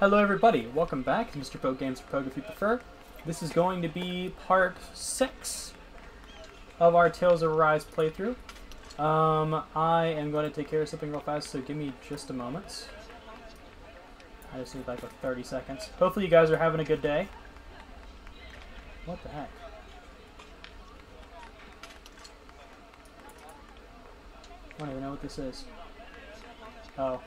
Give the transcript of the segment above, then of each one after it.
Hello everybody, welcome back to Mr. Poke Games, or Poke if you prefer. This is going to be part 6 of our Tales of Arise playthrough. I am going to take care of something real fast, so give me just a moment. I just need like 30 seconds. Hopefully you guys are having a good day. What the heck? I don't even know what this is. Oh.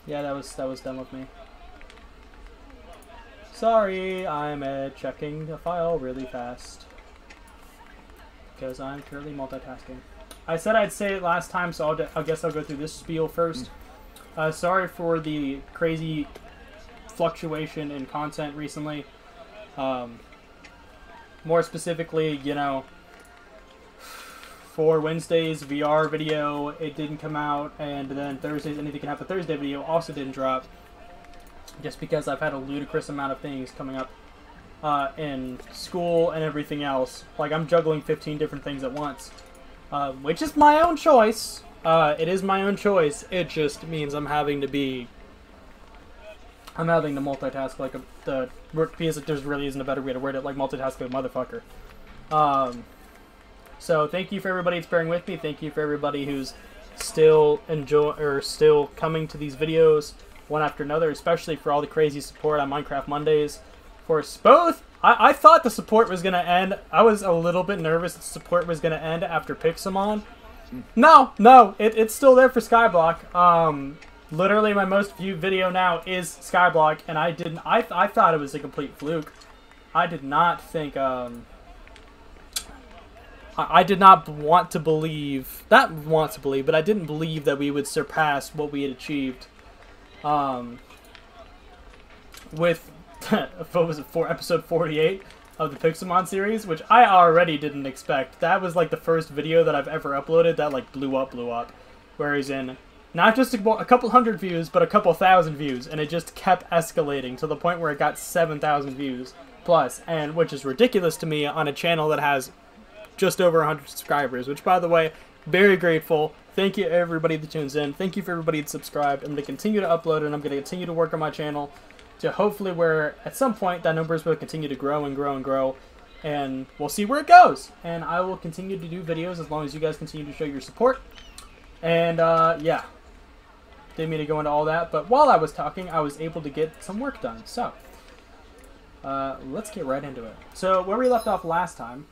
Yeah, that was done with me. Sorry, I'm checking the file really fast. Because I'm currently multitasking. I said I'd say it last time, so I guess I'll go through this spiel first. Sorry for the crazy fluctuation in content recently. More specifically, you know, for Wednesday's VR video, it didn't come out, and then Thursday's Anything Can Happen Thursday video also didn't drop, just because I've had a ludicrous amount of things coming up in school and everything else. Like, I'm juggling 15 different things at once, which is my own choice. It is my own choice. It just means I'm having to multitask like because there really isn't a better way to word it, like multitask like a motherfucker. So thank you for everybody that's bearing with me. Thank you for everybody who's still coming to these videos one after another, especially for all the crazy support on Minecraft Mondays. For both, I thought the support was gonna end. I was a little bit nervous that the support was gonna end after Pixelmon. No, it's still there for Skyblock. Literally my most viewed video now is Skyblock, and I thought it was a complete fluke. I did not think, I did not want to believe, but I didn't believe that we would surpass what we had achieved, with, what was it, episode 48 of the Pixelmon series, which I already didn't expect. That was like the first video that I've ever uploaded that like blew up, whereas in not just a couple hundred views, but a couple thousand views, and it just kept escalating to the point where it got 7,000 views plus, and which is ridiculous to me on a channel that has just over 100 subscribers, which, by the way, very grateful. Thank you everybody that tunes in. Thank you for everybody that's subscribed. I'm going to continue to upload, and I'm going to continue to work on my channel to hopefully where at some point that numbers will continue to grow and grow and grow, and we'll see where it goes. And I will continue to do videos as long as you guys continue to show your support. And yeah, didn't mean to go into all that, but while I was talking, I was able to get some work done. So let's get right into it. So where we left off last time,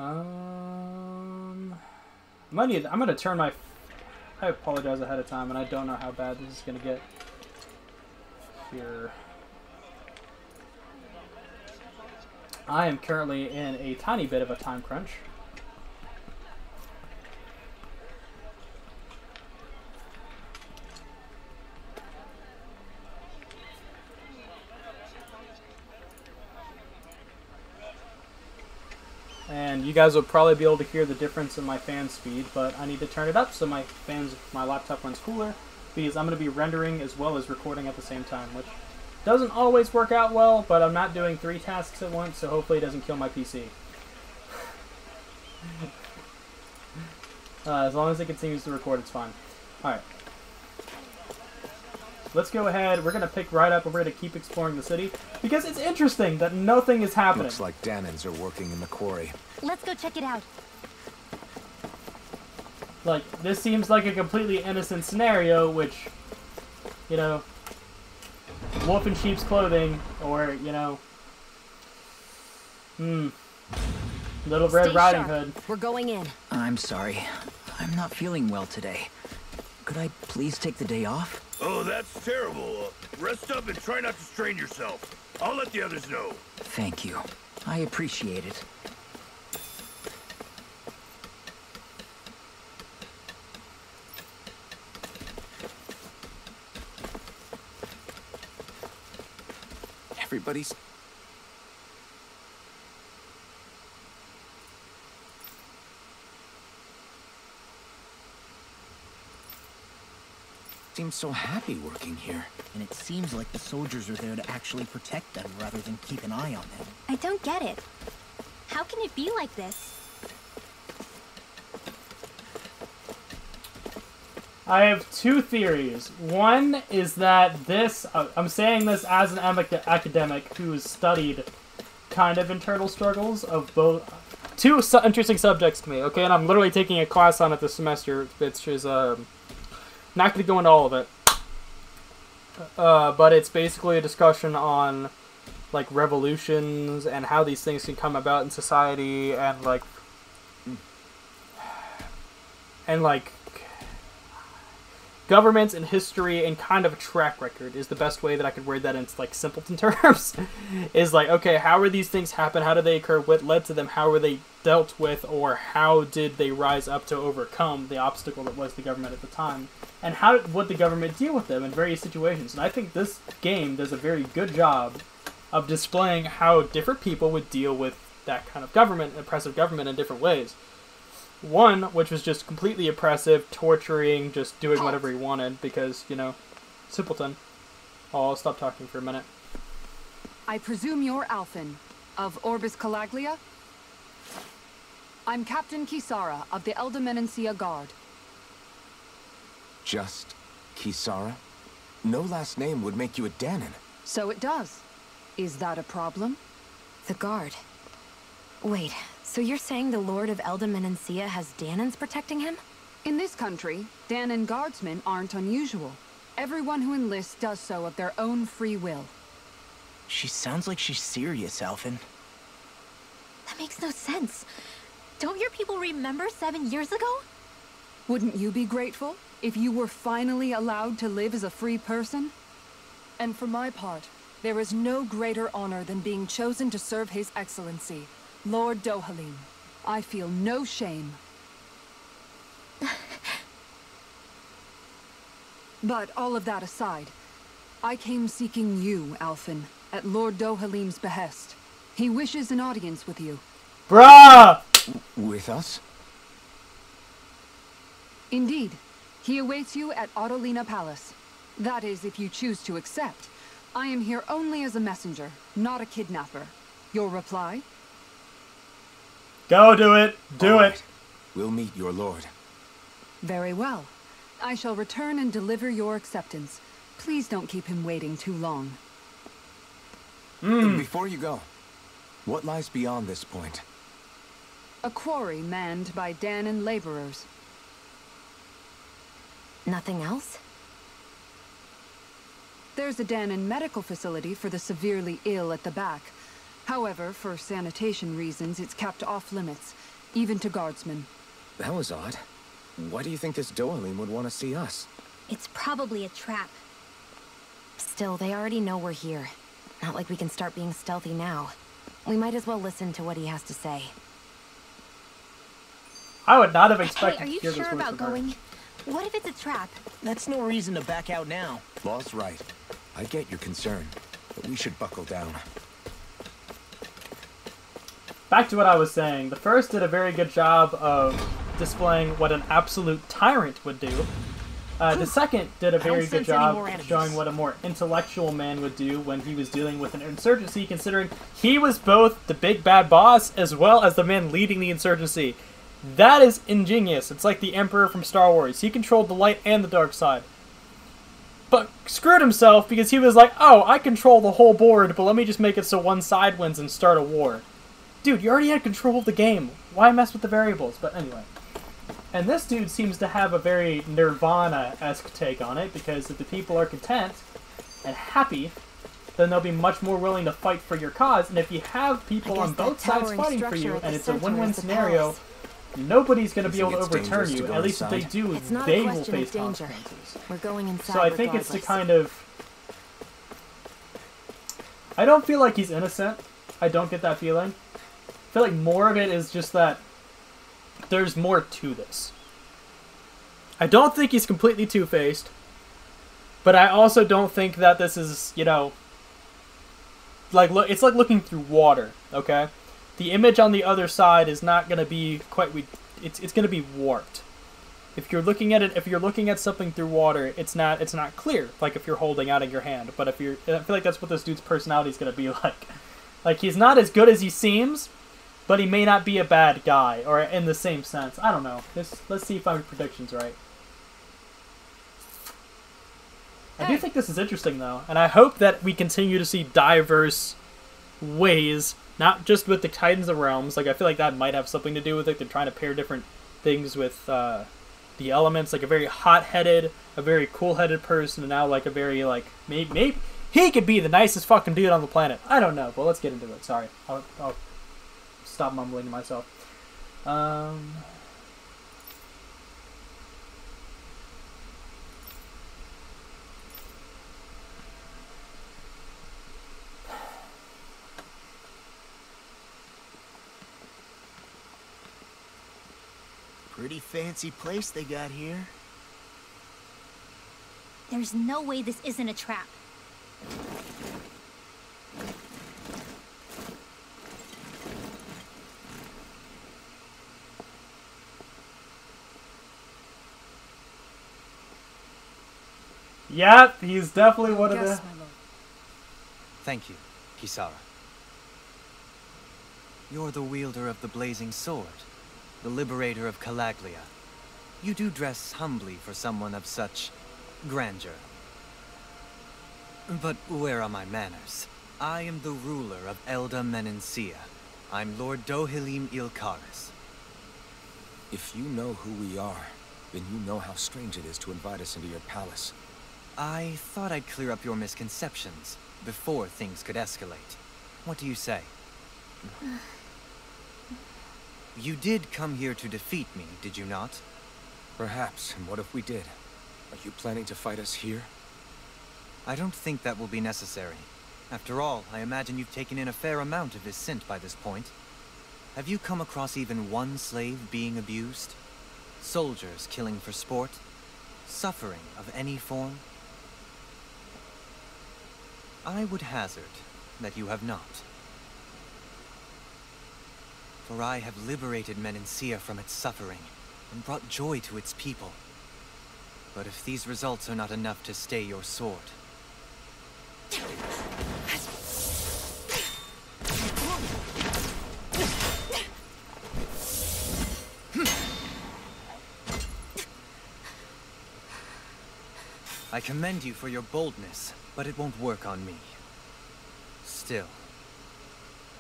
I'm gonna turn my. I apologize ahead of time, and I don't know how bad this is gonna get here. I am currently in a tiny bit of a time crunch. And you guys will probably be able to hear the difference in my fan speed, but I need to turn it up so my laptop runs cooler, because I'm going to be rendering as well as recording at the same time, which doesn't always work out well, but I'm not doing 3 tasks at once, so hopefully it doesn't kill my PC. As long as it continues to record, it's fine. Alright. Let's go ahead. We're going to pick right up, and we're going to keep exploring the city, because it's interesting that nothing is happening. Looks like Danans are working in the quarry. Let's go check it out. Like, this seems like a completely innocent scenario, which, you know, wolf in sheep's clothing, or, you know, Little Red Riding Hood. We're going in. I'm sorry. I'm not feeling well today. Could I please take the day off? Oh, that's terrible. Rest up and try not to strain yourself. I'll let the others know. Thank you. I appreciate it. Everybody's... seems so happy working here. And it seems like the soldiers are there to actually protect them rather than keep an eye on them. I don't get it. How can it be like this? I have two theories. One is that this, I'm saying this as an academic who's studied kind of internal struggles of both, two interesting subjects to me, okay? And I'm literally taking a class on it this semester, which is, not going to go into all of it. But it's basically a discussion on, like, revolutions and how these things can come about in society and, like, governments and history and kind of a track record is the best way that I could word that in, like, simpleton terms. Is like, okay, how are these things happen? How did they occur? What led to them? How were they dealt with? Or how did they rise up to overcome the obstacle that was the government at the time? And how would the government deal with them in various situations? And I think this game does a very good job of displaying how different people would deal with that kind of government, oppressive government, in different ways. One, which was just completely oppressive, torturing, just doing whatever he wanted because, you know, simpleton. Oh, I'll stop talking for a minute. I presume you're Alphen, of Orbis Calaglia? I'm Captain Kisara of the Elder Guard. Just Kisara? No last name would make you a Danon. So it does. Is that a problem? The guard. Wait, so you're saying the Lord of Elda Menancia has Danons protecting him? In this country, Danon guardsmen aren't unusual. Everyone who enlists does so of their own free will. She sounds like she's serious, Alphen. That makes no sense. Don't your people remember 7 years ago? Wouldn't you be grateful if you were finally allowed to live as a free person? And for my part, there is no greater honor than being chosen to serve His Excellency, Lord Dohalim. I feel no shame. But all of that aside, I came seeking you, Alphen, at Lord Dohalim's behest. He wishes an audience with you. Bruh! With us? Indeed. He awaits you at Autolina Palace. That is, if you choose to accept. I am here only as a messenger, not a kidnapper. Your reply? Go do it! Do All it! right. We'll meet your lord. Very well. I shall return and deliver your acceptance. Please don't keep him waiting too long. Before you go, what lies beyond this point? A quarry manned by Danon laborers. Nothing else? There's a Danon medical facility for the severely ill at the back. However, for sanitation reasons, it's kept off limits, even to guardsmen. That was odd. Why do you think this Dohalim would want to see us? It's probably a trap. Still, they already know we're here. Not like we can start being stealthy now. We might as well listen to what he has to say. I would not have Hey, expected are to you hear this sure word about from her. going? What if it's a trap? That's no reason to back out now. Law's right. I get your concern, but we should buckle down. Back to what I was saying. The first did a very good job of displaying what an absolute tyrant would do. The second did a very good job of showing what a more intellectual man would do when he was dealing with an insurgency, considering he was both the big bad boss as well as the man leading the insurgency. That is ingenious. It's like the Emperor from Star Wars. He controlled the light and the dark side. But screwed himself because he was like, oh, I control the whole board, but let me just make it so one side wins and start a war. Dude, you already had control of the game. Why mess with the variables? But anyway. And this dude seems to have a very Nirvana-esque take on it, because if the people are content and happy, then they'll be much more willing to fight for your cause. And if you have people on both sides fighting for you, and it's a win-win scenario, nobody's going to be able to overturn you. At least if they do, they will face consequences. We're going inside. So I think it's to kind of... I don't feel like he's innocent. I don't get that feeling. I feel like more of it is just that there's more to this. I don't think he's completely two-faced, but I also don't think that this is, you know, like, look, it's like looking through water, okay? The image on the other side is not going to be quite, it's going to be warped. If you're looking at it, if you're looking at something through water, it's not clear, like if you're holding out in your hand. But if you're, I feel like that's what this dude's personality is going to be like. Like, he's not as good as he seems, but he may not be a bad guy, or in the same sense. I don't know. Let's see if my prediction's right. I do think this is interesting, though, and I hope that we continue to see diverse ways, not just with the Titans of Realms. Like, I feel like that might have something to do with it. They're trying to pair different things with the elements, like a very hot-headed, a very cool-headed person, and now like a very, like, maybe he could be the nicest fucking dude on the planet. I don't know, but let's get into it. Sorry. I'll stop mumbling to myself. Pretty fancy place they got here. There's no way this isn't a trap. Yep, he's definitely one of the... Yes, my lord. Thank you, Kisara. You're the wielder of the blazing sword, the liberator of Calaglia. You do dress humbly for someone of such grandeur. But where are my manners? I am the ruler of Elda Menencia. I'm Lord Dohalim Ilkaris. If you know who we are, then you know how strange it is to invite us into your palace. I thought I'd clear up your misconceptions before things could escalate. What do you say? You did come here to defeat me, did you not? Perhaps, and what if we did? Are you planning to fight us here? I don't think that will be necessary. After all, I imagine you've taken in a fair amount of his scent by this point. Have you come across even one slave being abused? Soldiers killing for sport? Suffering of any form? I would hazard that you have not. For I have liberated Menencia from its suffering, and brought joy to its people. But if these results are not enough to stay your sword... I commend you for your boldness, but it won't work on me. Still,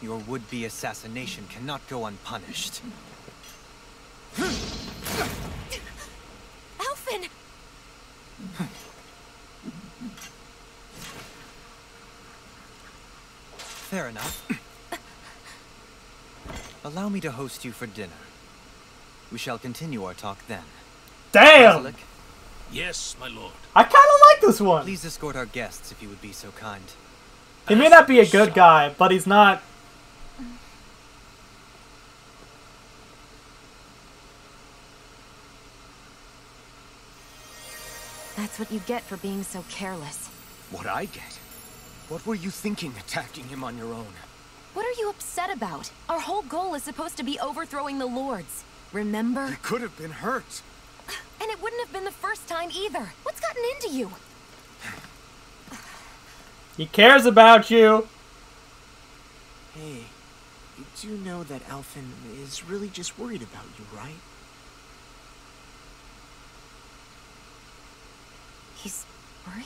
your would-be assassination cannot go unpunished. Alphen! Fair enough. Allow me to host you for dinner. We shall continue our talk then. Damn! Basilic, Yes, my lord. I kind of like this one. please escort our guests if you would be so kind. He may not be a good guy, but he's not... That's what you get for being so careless. What I get? What were you thinking attacking him on your own? What are you upset about? Our whole goal is supposed to be overthrowing the lords. Remember? You could have been hurt. And it wouldn't have been the first time either. What's gotten into you? He cares about you. Hey, you do know that Alphen is really just worried about you, right? He's worried?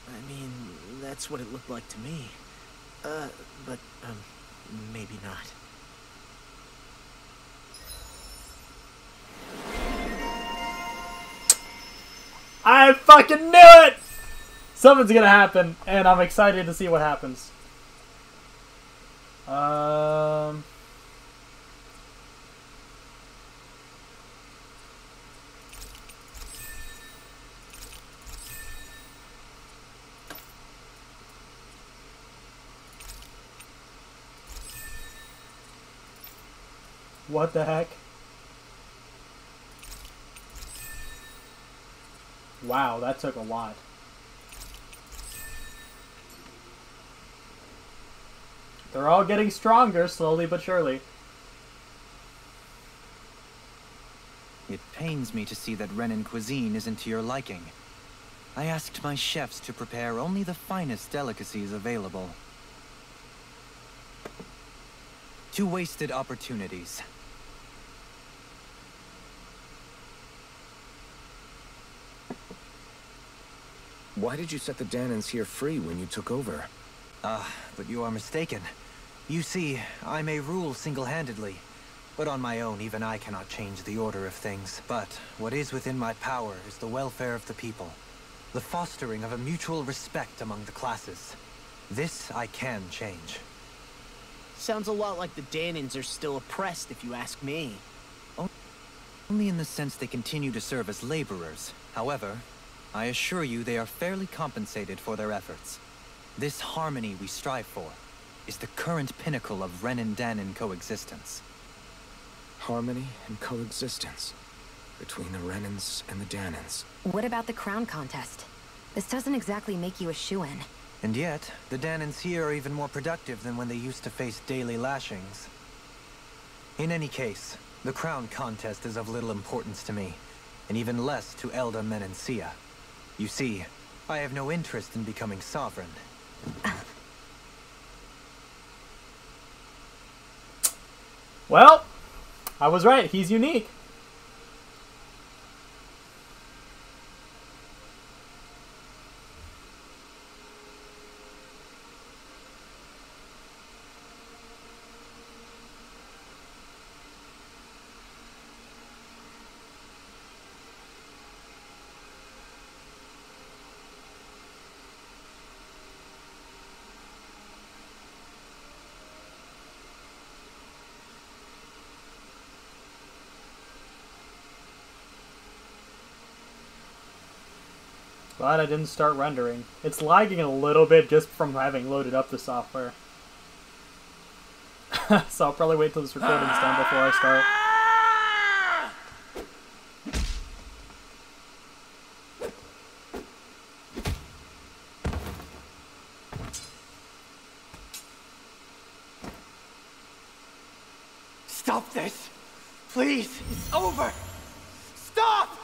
I mean, that's what it looked like to me. But maybe not. I fucking knew it! Something's gonna happen, and I'm excited to see what happens. What the heck? Wow, that took a lot. They're all getting stronger, slowly but surely. It pains me to see that Renan cuisine isn't to your liking. I asked my chefs to prepare only the finest delicacies available. Two wasted opportunities. Why did you set the Danans here free when you took over? But you are mistaken. You see, I may rule single-handedly, but on my own, even I cannot change the order of things. But what is within my power is the welfare of the people, the fostering of a mutual respect among the classes. This I can change. Sounds a lot like the Danans are still oppressed, if you ask me. Only in the sense they continue to serve as laborers. However, I assure you they are fairly compensated for their efforts. This harmony we strive for is the current pinnacle of Renan Danan coexistence. Harmony and coexistence between the Renans and the Danans. What about the crown contest? This doesn't exactly make you a shoo-in. And yet, the Danans here are even more productive than when they used to face daily lashings. In any case, the crown contest is of little importance to me, and even less to Elda Menencia. You see, I have no interest in becoming sovereign. Well, I was right. He's unique. Glad I didn't start rendering. It's lagging a little bit just from having loaded up the software. So I'll probably wait till this recording's done before I start. Stop this! Please! It's over! Stop!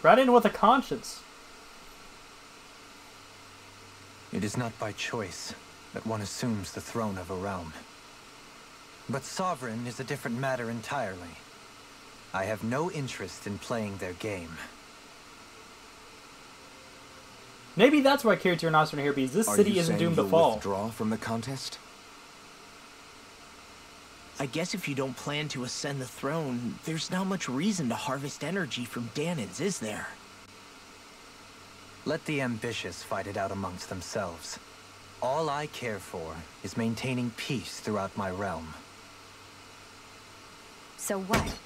Renan with a conscience. It is not by choice that one assumes the throne of a realm. But sovereign is a different matter entirely. I have no interest in playing their game. Maybe that's why Kirito and Asuna are here, because this city isn't doomed to fall. Withdraw from the contest? I guess if you don't plan to ascend the throne, there's not much reason to harvest energy from Danans, is there? Let the ambitious fight it out amongst themselves. All I care for is maintaining peace throughout my realm. So what?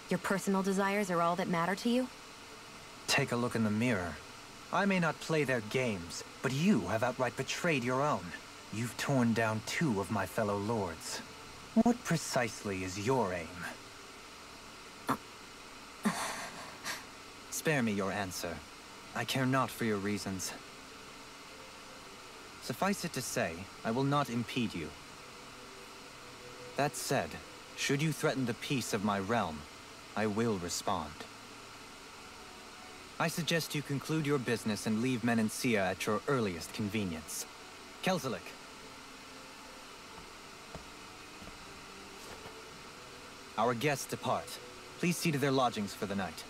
Your personal desires are all that matter to you? Take a look in the mirror. I may not play their games, but you have outright betrayed your own. You've torn down 2 of my fellow lords. What precisely is your aim? Spare me your answer. I care not for your reasons. Suffice it to say, I will not impede you. That said, should you threaten the peace of my realm, I will respond. I suggest you conclude your business and leave Menencia at your earliest convenience. Kelzelik. Our guests depart. Please see to their lodgings for the night.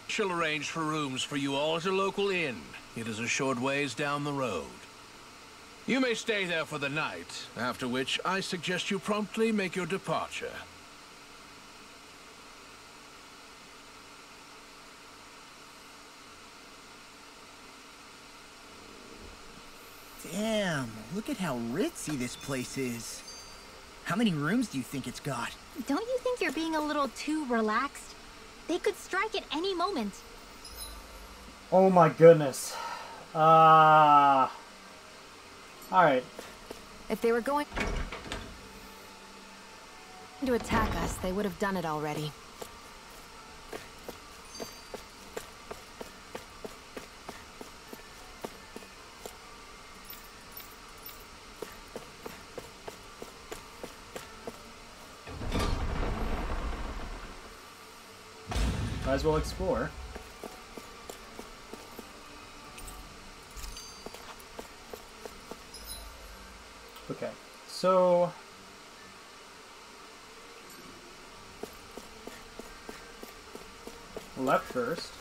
She'll arrange for rooms for you all at a local inn. It is a short ways down the road. You may stay there for the night, after which I suggest you promptly make your departure. Look at how ritzy this place is. How many rooms do you think it's got? Don't you think you're being a little too relaxed? They could strike at any moment. Oh my goodness. Alright. If they were going to attack us, they would have done it already. Might as well explore. Okay, so left first.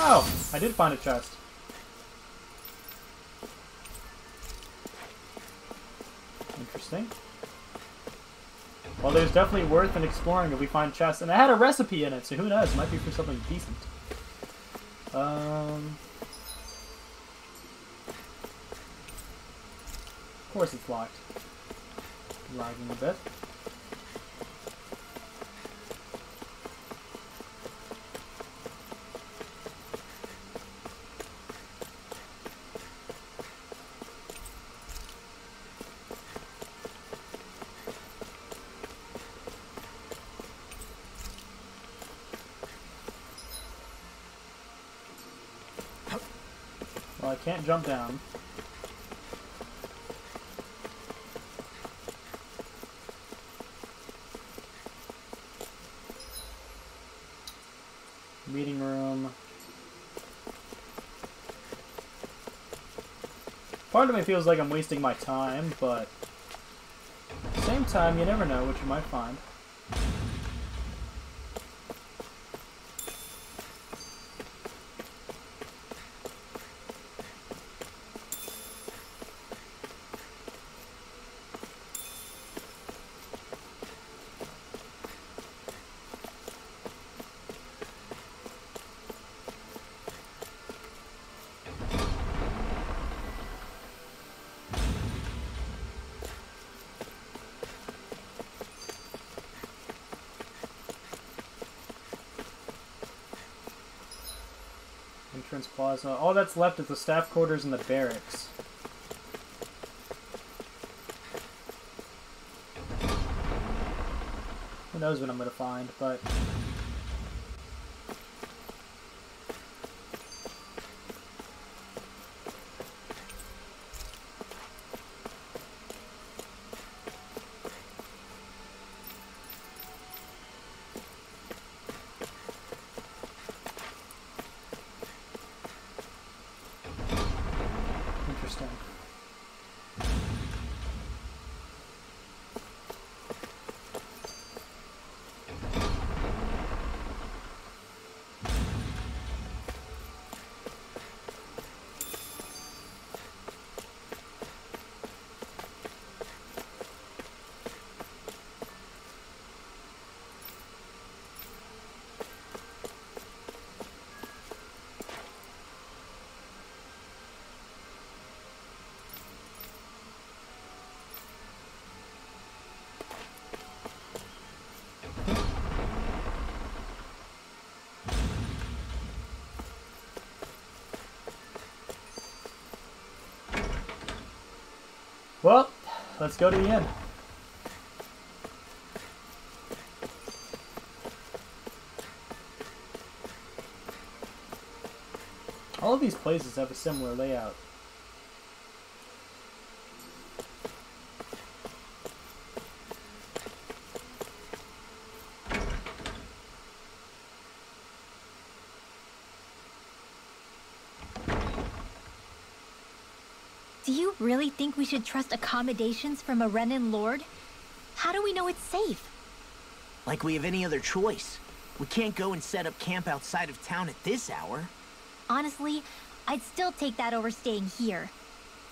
Oh, I did find a chest. Interesting. Well, there's definitely worth in exploring if we find chests. And it had a recipe in it, so who knows? It might be for something decent. Of course it's locked. Lagging a bit. Well, I can't jump down. Meeting room. Part of me feels like I'm wasting my time, but at the same time, you never know what you might find. Entrance plaza. All that's left is the staff quarters and the barracks. Who knows what I'm gonna find, but interesting. Well, let's go to the inn. All of these places have a similar layout. Do you really think we should trust accommodations from a Renan lord? How do we know it's safe? Like we have any other choice. We can't go and set up camp outside of town at this hour. Honestly, I'd still take that over staying here.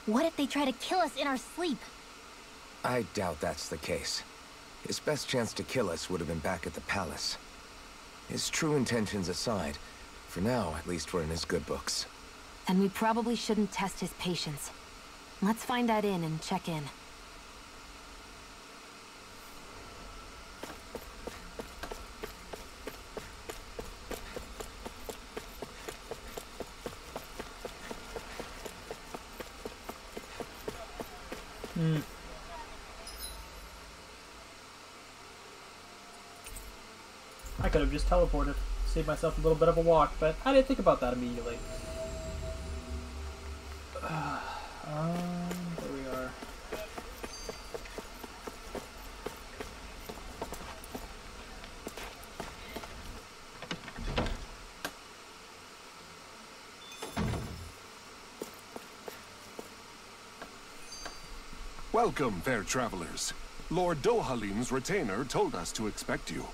What if they try to kill us in our sleep? I doubt that's the case. His best chance to kill us would have been back at the palace. His true intentions aside, for now, at least we're in his good books. Then we probably shouldn't test his patience. Let's find that inn and check in. I could have just teleported, saved myself a little bit of a walk, but I didn't think about that immediately. There we are. Welcome, fair travelers. Lord Dohalim's retainer told us to expect you.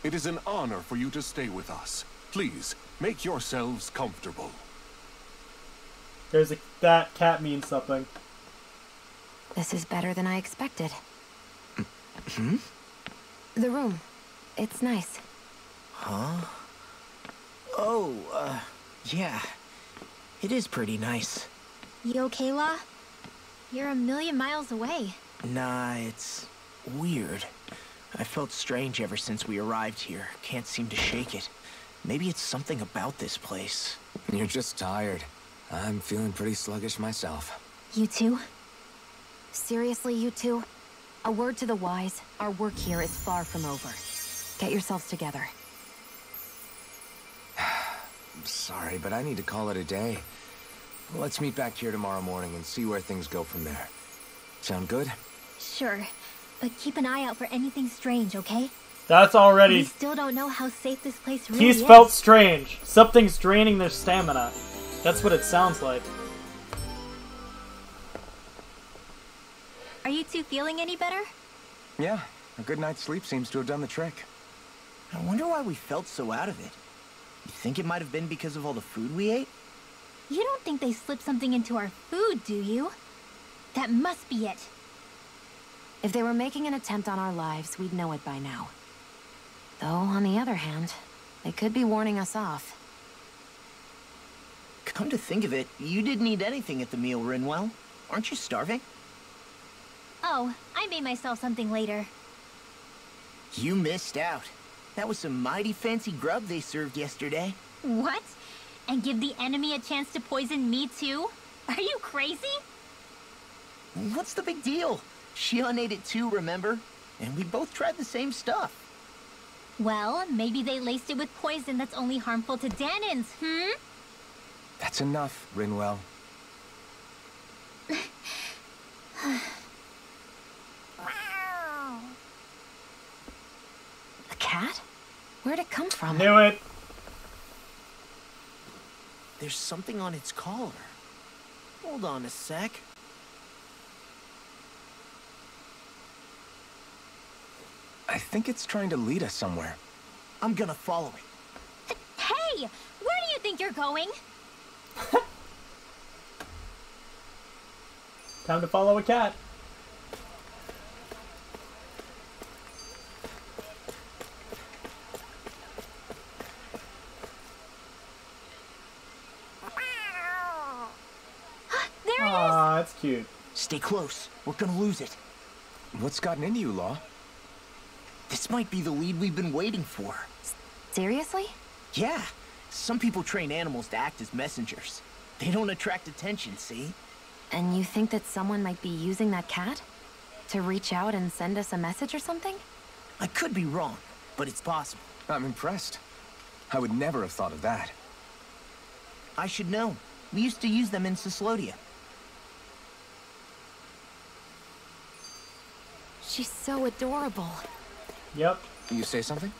It is an honor for you to stay with us. Please, make yourselves comfortable. That cat means something. This is better than I expected. Hmm? The room. It's nice. Huh? Oh, yeah. It is pretty nice. You okay, La? You're a million miles away. Nah, it's weird. I felt strange ever since we arrived here. Can't seem to shake it. Maybe it's something about this place. You're just tired. I'm feeling pretty sluggish myself. You too? Seriously, you two? A word to the wise, our work here is far from over. Get yourselves together. I'm sorry, but I need to call it a day. Let's meet back here tomorrow morning and see where things go from there. Sound good? Sure, but keep an eye out for anything strange, okay? That's already... We still don't know how safe this place really is. He's felt strange. Something's draining their stamina. That's what it sounds like. Are you two feeling any better? Yeah, a good night's sleep seems to have done the trick. I wonder why we felt so out of it. You think it might have been because of all the food we ate? You don't think they slipped something into our food, do you? That must be it. If they were making an attempt on our lives, we'd know it by now. Though, on the other hand, they could be warning us off. Come to think of it, you didn't eat anything at the meal, Rinwell. Aren't you starving? Oh, I made myself something later. You missed out. That was some mighty fancy grub they served yesterday. What? And give the enemy a chance to poison me too? Are you crazy? What's the big deal? Shion ate it too, remember? And we both tried the same stuff. Well, maybe they laced it with poison that's only harmful to Danins, That's enough, Rinwell. A cat? Where'd it come from? Knew it! There's something on its collar. Hold on a sec. I think it's trying to lead us somewhere. I'm gonna follow it. Hey! Where do you think you're going? Time to follow a cat. There it is! Aw, that's cute. Stay close. We're gonna lose it. What's gotten into you, Law? This might be the lead we've been waiting for. Seriously? Yeah. Some people train animals to act as messengers. They don't attract attention, see? And you think that someone might be using that cat? To reach out and send us a message or something? I could be wrong, but it's possible. I'm impressed. I would never have thought of that. I should know. We used to use them in Cyslodia. She's so adorable. Yep. You say something?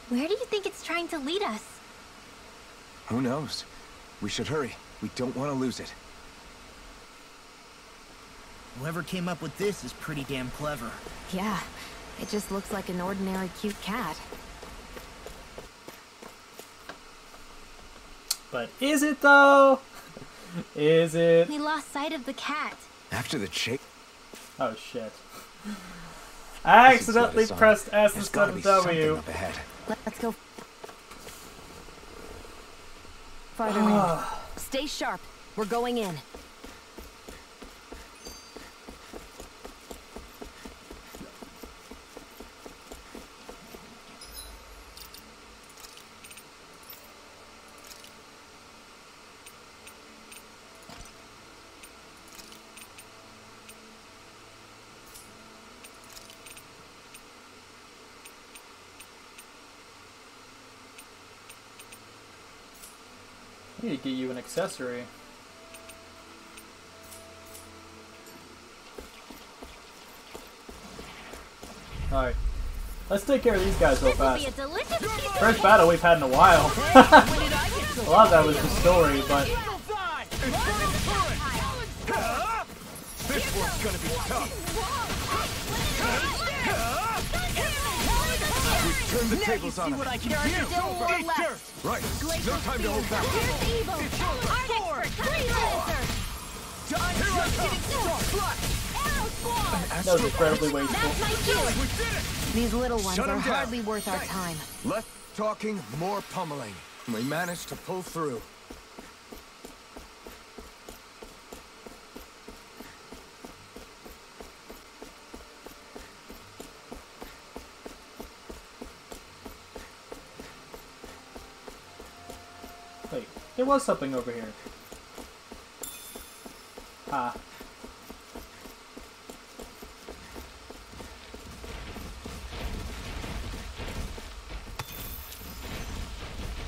Where do you think it's trying to lead us? Who knows? We should hurry. We don't want to lose it. Whoever came up with this is pretty damn clever. Yeah, it just looks like an ordinary cute cat. But is it though? Is it? We lost sight of the cat. After the chase. Oh shit. I accidentally pressed S instead of W. Let's go. Farther in. Stay sharp. We're going in. I need to get you an accessory. Alright. Let's take care of these guys real fast. First battle we've had in a while. A lot of that was the story, but... This one's gonna be tough. We've turned the tables on him. Right. No time to hold back. That was incredibly wasteful. These little ones are hardly worth our time. Less talking, more pummeling. We managed to pull through. Wait, there was something over here. Ah.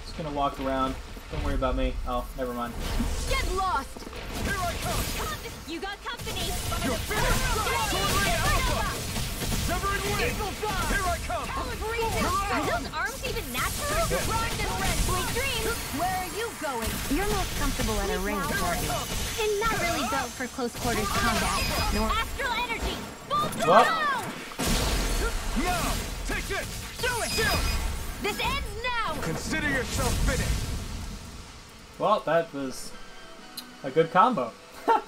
Just gonna walk around. Don't worry about me. Oh, never mind. Get lost! Here I come! You got company! Your Severing wind! Here I come! Are those arms even natural? Sweet dreams! Where are you going? You're most comfortable at a range, aren't you? And not really built for close quarters combat. Nor Astral energy! Full throttle! What? Now! Take this! Do it! This ends now! Consider yourself finished. Well, that was a good combo. To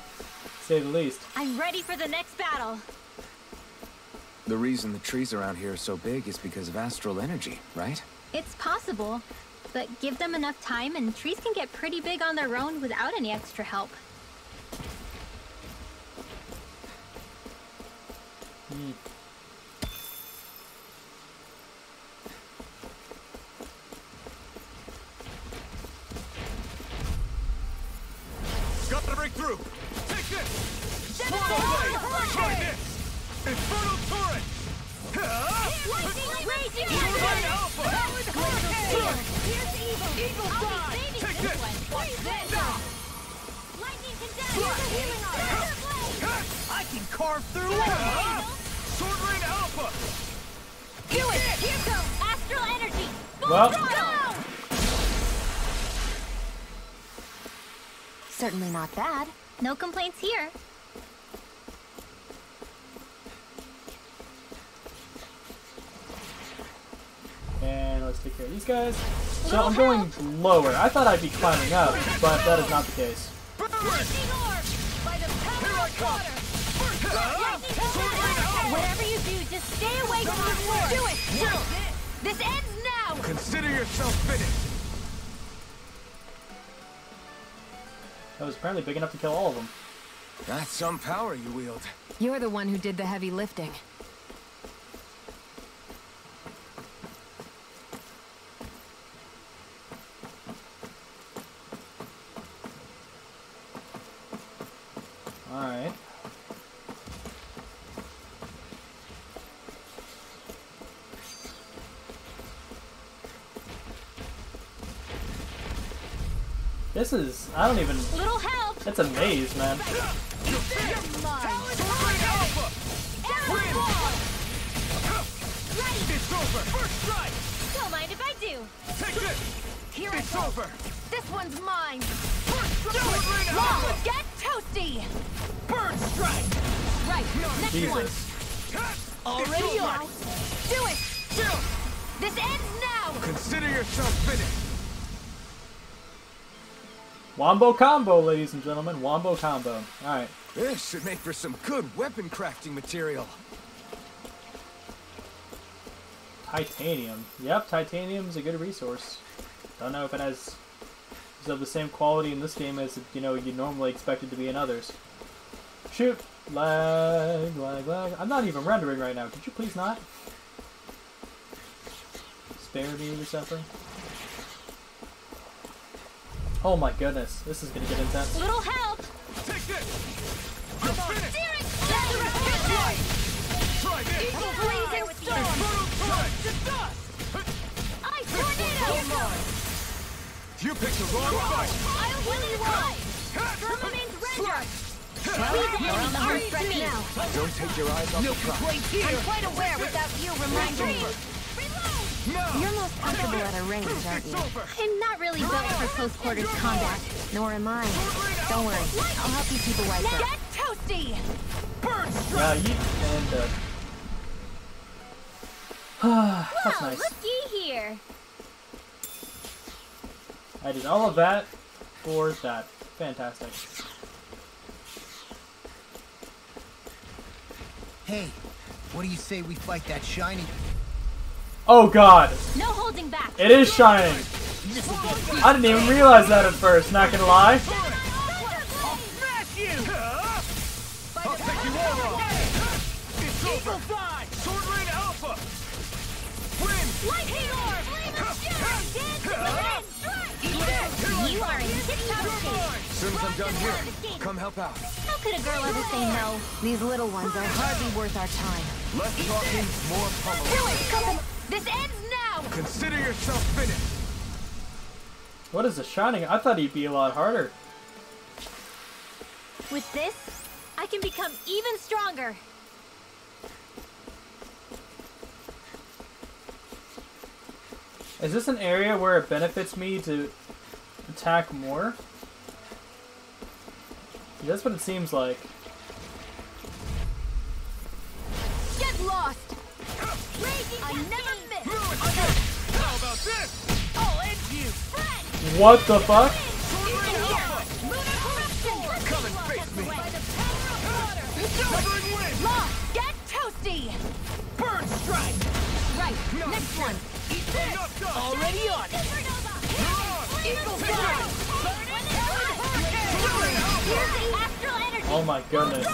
say the least. I'm ready for the next battle. The reason the trees around here are so big is because of astral energy, right? It's possible, but give them enough time and trees can get pretty big on their own without any extra help. Got to break through! Take this! Try this! Infernal turret! Raging Turret Alpha! Eagle fly! Take this! Lightning condemned! I can carve through Sword Rain Alpha! Do it! Here comes astral energy! Well, certainly not bad. No complaints here. and let's take care of these guys. So I'm going lower. I thought I'd be climbing up, but that is not the case. Whatever you do, just stay away from the floor. Do it! This ends now! Consider yourself finished. That was apparently big enough to kill all of them. That's some power you wield. You're the one who did the heavy lifting. Alright. This is, I don't even, Little help! it's a maze, man. It's over! First strike! Don't mind if I It's over! This one's mine! Law, Get toasty! Bird strike! Right, next one! Jesus. Already on! Do it! This ends now! Consider yourself finished! Wombo combo, ladies and gentlemen. Wombo combo. Alright. This should make for some good weapon crafting material. Titanium. Yep, titanium's a good resource. Don't know if it is of the same quality in this game as, you know, you normally expect it to be in others. Shoot! Lag, lag, lag. I'm not even rendering right now. Could you please not? Spare me your suffering. Oh my goodness, this is gonna get intense. Little help! Take this! Come on! Steer it! Try this! Eagle blazing storm! Ice tornado! You picked the wrong fight! I'll win you one! Remains render! Please aim the hard stretch now. Don't take your eyes off the prize. I'm quite aware without you reminding me. You're most comfortable at a range, aren't you? I'm not really built for close quarters combat. Nor am I. Don't worry, I'll help you keep a wiper. Get toasty! Yeah, you and that's Wow, nice. looky here. I did all of that for that. Fantastic. Hey, what do you say we fight that shiny? Oh god! No holding back. It is shining! I didn't even realize that at first, not gonna lie. I'll take you all on! It's over! Sword Rain Alpha! Win! Lightning orb! You are in tip-top shape. As soon as I'm done here, come help out. How could a girl ever say no? These little ones are hardly worth our time. Less talking, more pummeling. Do it, couple! This ends now! Consider yourself finished! What is the shining? I thought he'd be a lot harder. With this, I can become even stronger. Is this an area where it benefits me to attack more? That's what it seems like. Get lost! I never miss! How about this? I'll end you! What the fuck? Come and face me! Covering wind! Lost! Get toasty! Bird strike! Right, next one! Already on it! Eagle fly! Astral energy. Oh my goodness.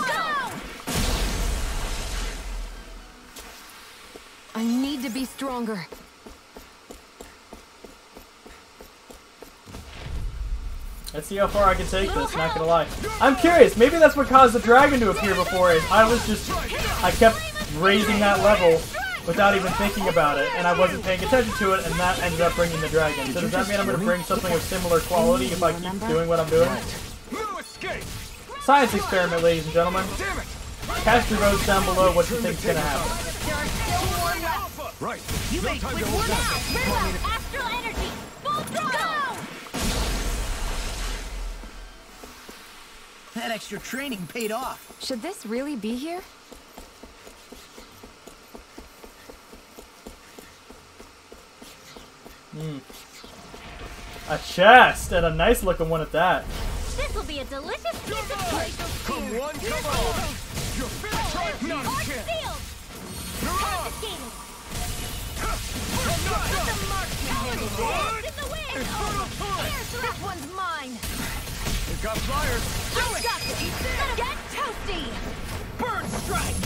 I need to be stronger. Let's see how far I can take this, not gonna lie. I'm curious, maybe that's what caused the dragon to appear before it. I kept raising that level without even thinking about it, and I wasn't paying attention to it, and that ended up bringing the dragon. So does that mean I'm gonna bring something of similar quality if I keep doing what I'm doing? No escape! Science experiment, ladies and gentlemen. Cast your votes down below what you think is gonna happen. Right! You No make time quick to work hold out! back! Astral energy. Full throttle. That extra training paid off. Should this really be here? A chest, and a nice looking one at that. This will be a delicious piece of cake. Come one, come on! You're finished! Try it now! Arch sealed. Confiscated. I'm not done! In the wind. Infernal torrent! This one's mine! It got flyers! I got this! Get toasty! Bird strike!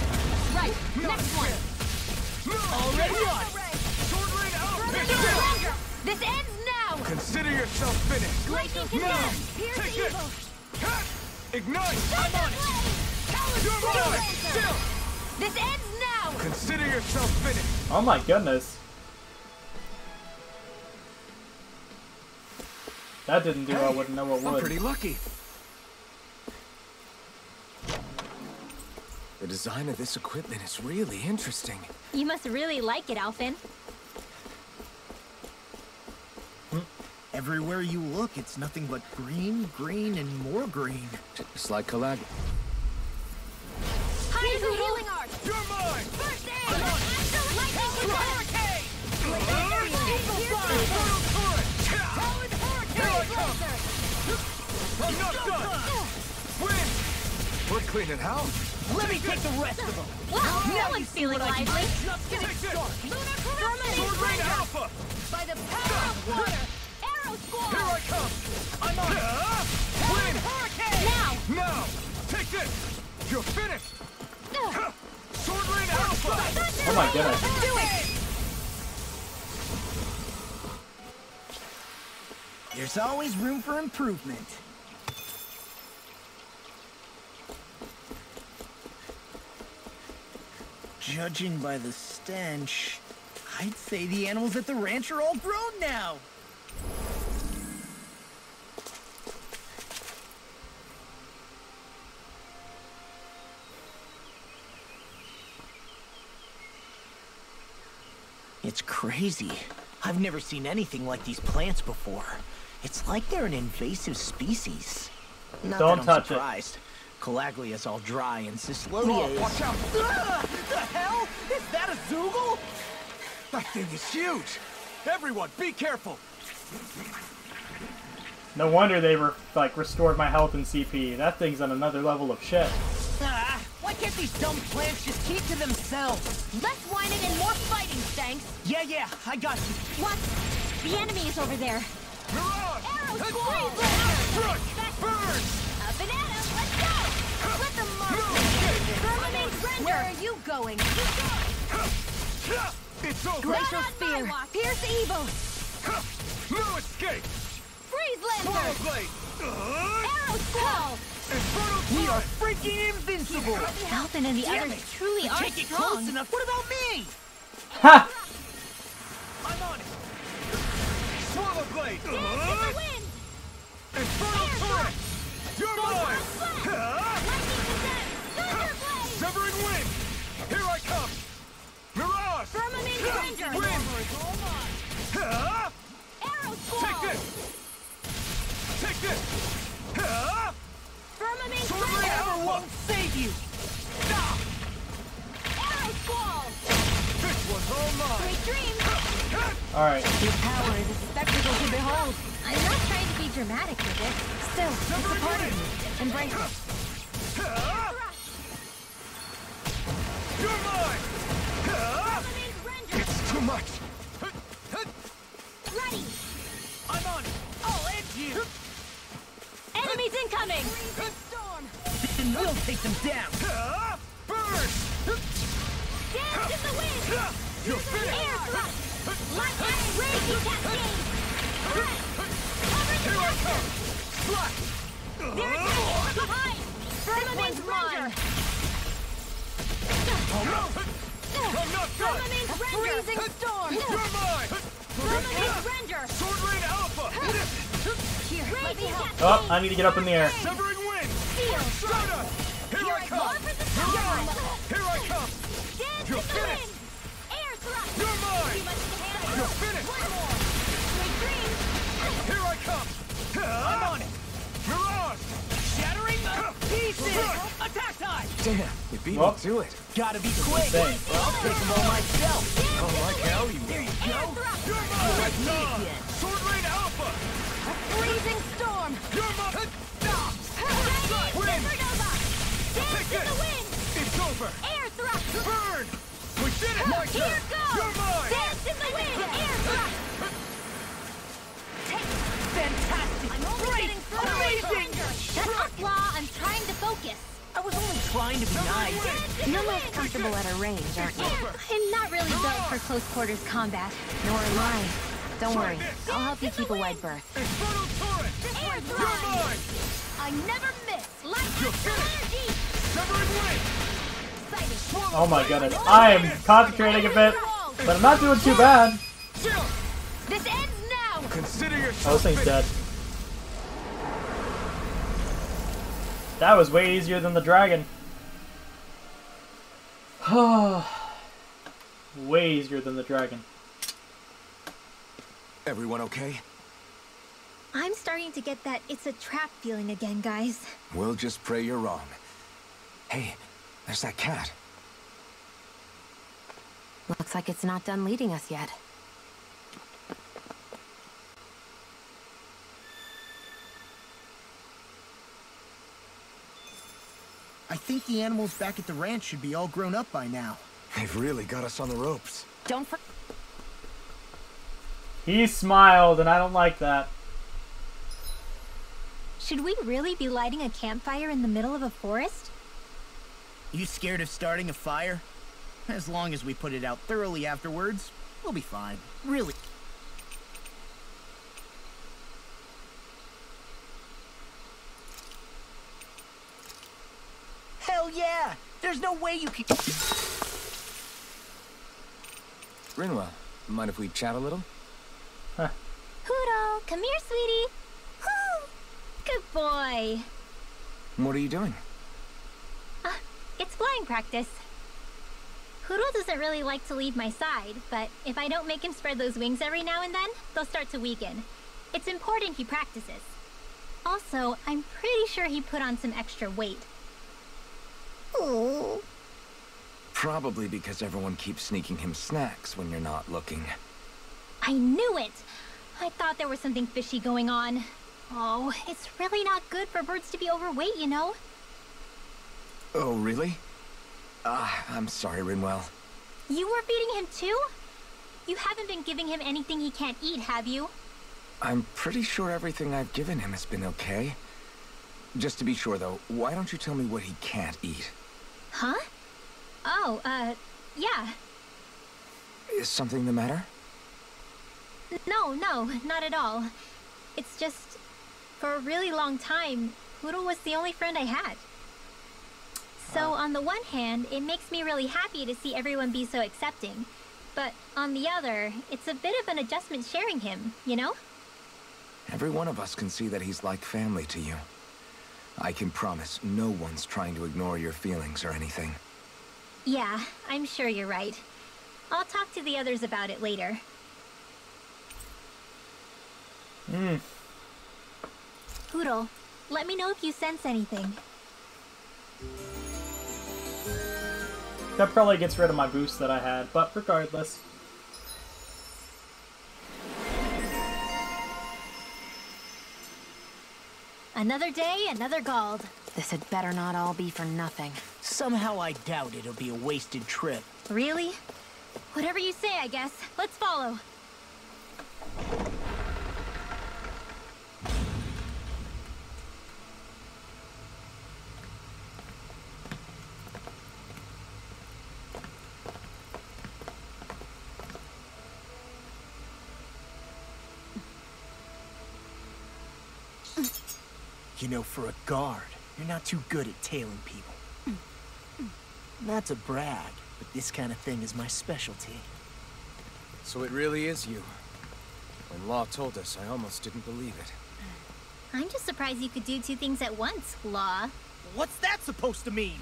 Right, next one! Already on! Sword Rain Alpha! This ends now! Consider yourself finished! Lightning Now! condemned. Here's Take the this! evil. Ignite! I'm on it! You're mine! Still! This ends now! Consider yourself finished! Oh my goodness. That didn't do what I wouldn't know what I'm would. pretty lucky. The design of this equipment is really interesting. You must really like it, Alphen. Everywhere you look, it's nothing but green, green, and more green. Just like Calag. Here's a healing art! You're mine! First aid! Lightning hurricane! Infernal turret! Talon hurricane! I'm not done! Win! We're cleaning house. Let me take the rest of them. Wow, no one's feeling lively! Take this! Sword Rain Alpha! By the power of water! Arrow Squall! Here I come! I'm on it! Win! Hurricane! Now! Now! Take this! You're finished! Sword Rain Alpha! Oh my goodness. Do it! There's always room for improvement. Judging by the stench, I'd say the animals at the ranch are all grown now. It's crazy. I've never seen anything like these plants before. It's like they're an invasive species. Not Don't that I'm touch it. surprised. Calaglia's all dry and Cyslodia is... Watch out! The hell? Is that a Zoogle? That thing is huge! Everyone, be careful! No wonder they were like restored my health and CP. That thing's on another level of shit. Why can't these dumb plants just keep to themselves? Less whining and more fighting, thanks! Yeah, I got you. What? The enemy is over there! Mirage! Arrow Head Squall! Front! Burn! Up and at him! Let's go! Let them march! Firmament render! Where are you going? It's over! Glacial Spear! Pierce Evo! No escape! Freeze Swallow Lancer! Blade! Arrow Squall! Infernal We are Turret! freaking invincible! Falcon and the Damn others it. truly are Take it strong. close enough. What about me? Ha! I'm on it! Swallow Blade! Dance in the wind! Infernal Turret! You're mine! Lightning Descent! Thunder Blade! Severing Wind! Here I come! Mirage! Firmament Render! Wind! Arrow Squall! Take this! Take this! Firmament Sword Rain Render! Alpha! Won't save you. Arrow Squall! This one's all mine! Sweet dreams! Alright. Your power is a spectacle to behold. I'm not trying to be dramatic with it. Still, it's a part of me. Embrace it. You're mine! Firmament Render! It's too much! Ready! I'm on it. I'll end you. Enemies incoming! Storm. Then we'll take them down. Burn! Dance in the wind! You're finished! Air thrust! Lightning raging cascade! Cover the Here I castle! come! Slack! There's enemies from behind! Firmament Render! I'm not done! Firmament Render! Freezing storm! You're mine! Firmament Render! Sword Rain Alpha! Here, let me help! Oh, I need to get up in the air. Severing Wind! Steel! Strata! Here I come! Here I come! Dance You're in the finished! wind! Air thrust! You're mine! Too much to handle! You're finished! One more! Sweet dreams! Here I come! I'm on it. Mirage! Shattering the pieces. Attack time. Damn, you beat Well. me to it. Gotta be quick. insane. I'll take them all myself. Oh, like hell you There will. you go. You're mine! Like me again. Sword Rain Alpha! A freezing storm! You're mine! Wind! Supernova! Dance Take in the this! wind! It's over! Air thrust! Burn! We did it! My Here turn! goes! You're mine! Dance in the wind! Air thrust! Fantastic. I'm only Great. getting further Amazing. Shut up, Law! I'm trying to focus! I was only trying to be nice. Dance in You're the most wind! comfortable at a range, aren't you? I'm not really built for close quarters combat. Nor am I. Don't worry. I'll help you Dance in keep the a wide wind! berth. Infernal Torrent! Air You're thrust! mine! I never miss! Light You're energy! Severing Wind! Exciting! Oh my goodness. I am concentrating a bit, but I'm not doing too bad. Jump! This ends now! Consider Oh, yourself this thing's dead. That was way easier than the dragon. Way easier than the dragon. Everyone okay? I'm starting to get that it's a trap feeling again, guys. We'll just pray you're wrong. Hey, there's that cat. Looks like it's not done leading us yet. I think the animals back at the ranch should be all grown up by now. They've really got us on the ropes. Don't for- He smiled, and I don't like that. Should we really be lighting a campfire in the middle of a forest? You scared of starting a fire? As long as we put it out thoroughly afterwards, we'll be fine. Really. Hell yeah! There's no way you can... Rinwell, mind if we chat a little? Poodle, come here, sweetie. Woo! Good boy. What are you doing? It's flying practice. Poodle doesn't really like to leave my side, but if I don't make him spread those wings every now and then, they'll start to weaken. It's important he practices. Also, I'm pretty sure he put on some extra weight. Ooh. Probably because everyone keeps sneaking him snacks when you're not looking. I knew it! I thought there was something fishy going on. Oh, it's really not good for birds to be overweight, you know? Oh, really? I'm sorry, Rinwell. You were feeding him too? You haven't been giving him anything he can't eat, have you? I'm pretty sure everything I've given him has been okay. Just to be sure, though, why don't you tell me what he can't eat? Huh? Oh, yeah. Is something the matter? No, not at all. It's just, for a really long time, Poodle was the only friend I had. So on the one hand, it makes me really happy to see everyone be so accepting. But on the other, it's a bit of an adjustment sharing him, you know? Every one of us can see that he's like family to you. I can promise no one's trying to ignore your feelings or anything. Yeah, I'm sure you're right. I'll talk to the others about it later. Poodle, let me know if you sense anything. That probably gets rid of my boost that I had, but regardless. Another day, another Gald. This had better not all be for nothing. Somehow I doubt it'll be a wasted trip. Really? Whatever you say, I guess. Let's follow. You know, for a guard, you're not too good at tailing people. Not to brag, but this kind of thing is my specialty. So it really is you. When Law told us, I almost didn't believe it. I'm just surprised you could do two things at once, Law. What's that supposed to mean?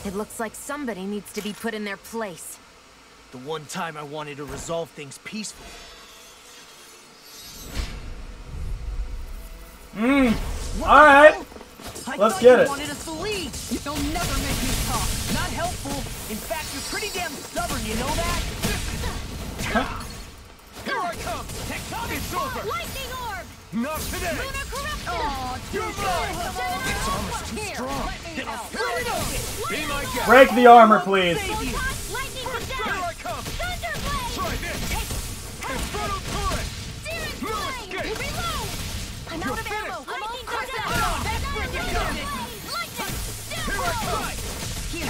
It looks like somebody needs to be put in their place. The one time I wanted to resolve things peacefully. Alright. Let's get it. You wanted us to leave. You'll never make me talk. Not helpful. In fact, you're pretty damn stubborn, you know that? Here I come! It's over! Lightning orb! Not today! Lunar corruption! Oh, You're mine! It's almost too strong. Be my guest! Break the armor, please. Lightning to Here I death! come! Thunderblade! Try this! Infernal turret! Searing No flame! escape! Reload! I'm You're out of ammo! finished! Lightning to Press death! it on! Another You're laser done! blade! Lightning! Here I come!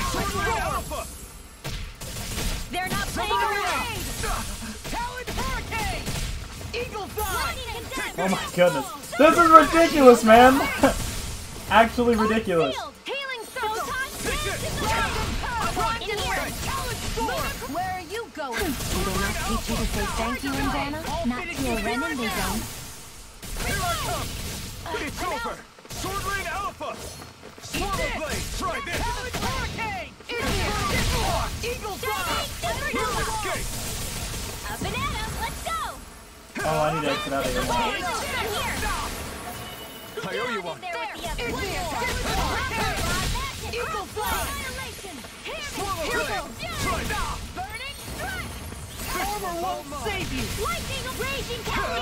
Sword Ray Alpha! They're not playing around! Talon Hurricane! Eagle Fly! Lightning to death! Oh my goodness. This is ridiculous, man. Actually ridiculous. Healing circle! In here! Talon Storm! Where are you going? Do they not teach you to say thank you in Vanna? Not to a Renan, they don't. Here I come! It's over! Sword Ray Alpha! Try this! Hurricane! Eagle Fly! A banana, let's go! Oh, I need to exit out of here. I owe you one. Eagle Fly! Burning strike! Armor won't save you! Lightning raging Kelly!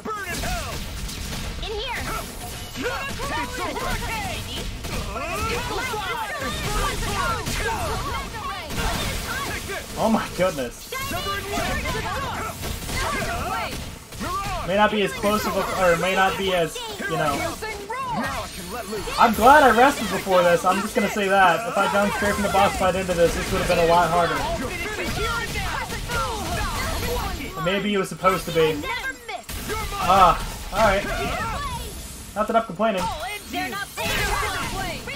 Burn in hell! In here! It's over! Oh my goodness. May not be as close of a, or may not be as, you know. I'm glad I rested before this. I'm just gonna say that. If I'd gone straight from the boss fight into this, this would have been a lot harder. Maybe it was supposed to be. Alright. Not that I'm complaining.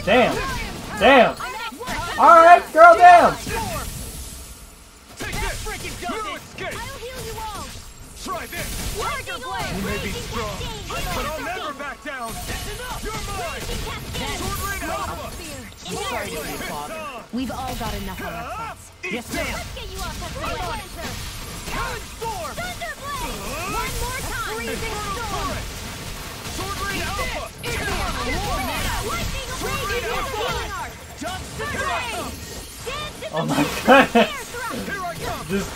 Damn. Damn. Alright, girl down. Try this! You may be strong, but I'll never back down! You're mine! Sword Rain Alpha! Sorry to be father. We've all got enough on our plates. Yes, ma'am! Talon Storm! One more time! Freezing Storm! Sword Rain Alpha! Lightning raging Alpha! Oh my goodness. Just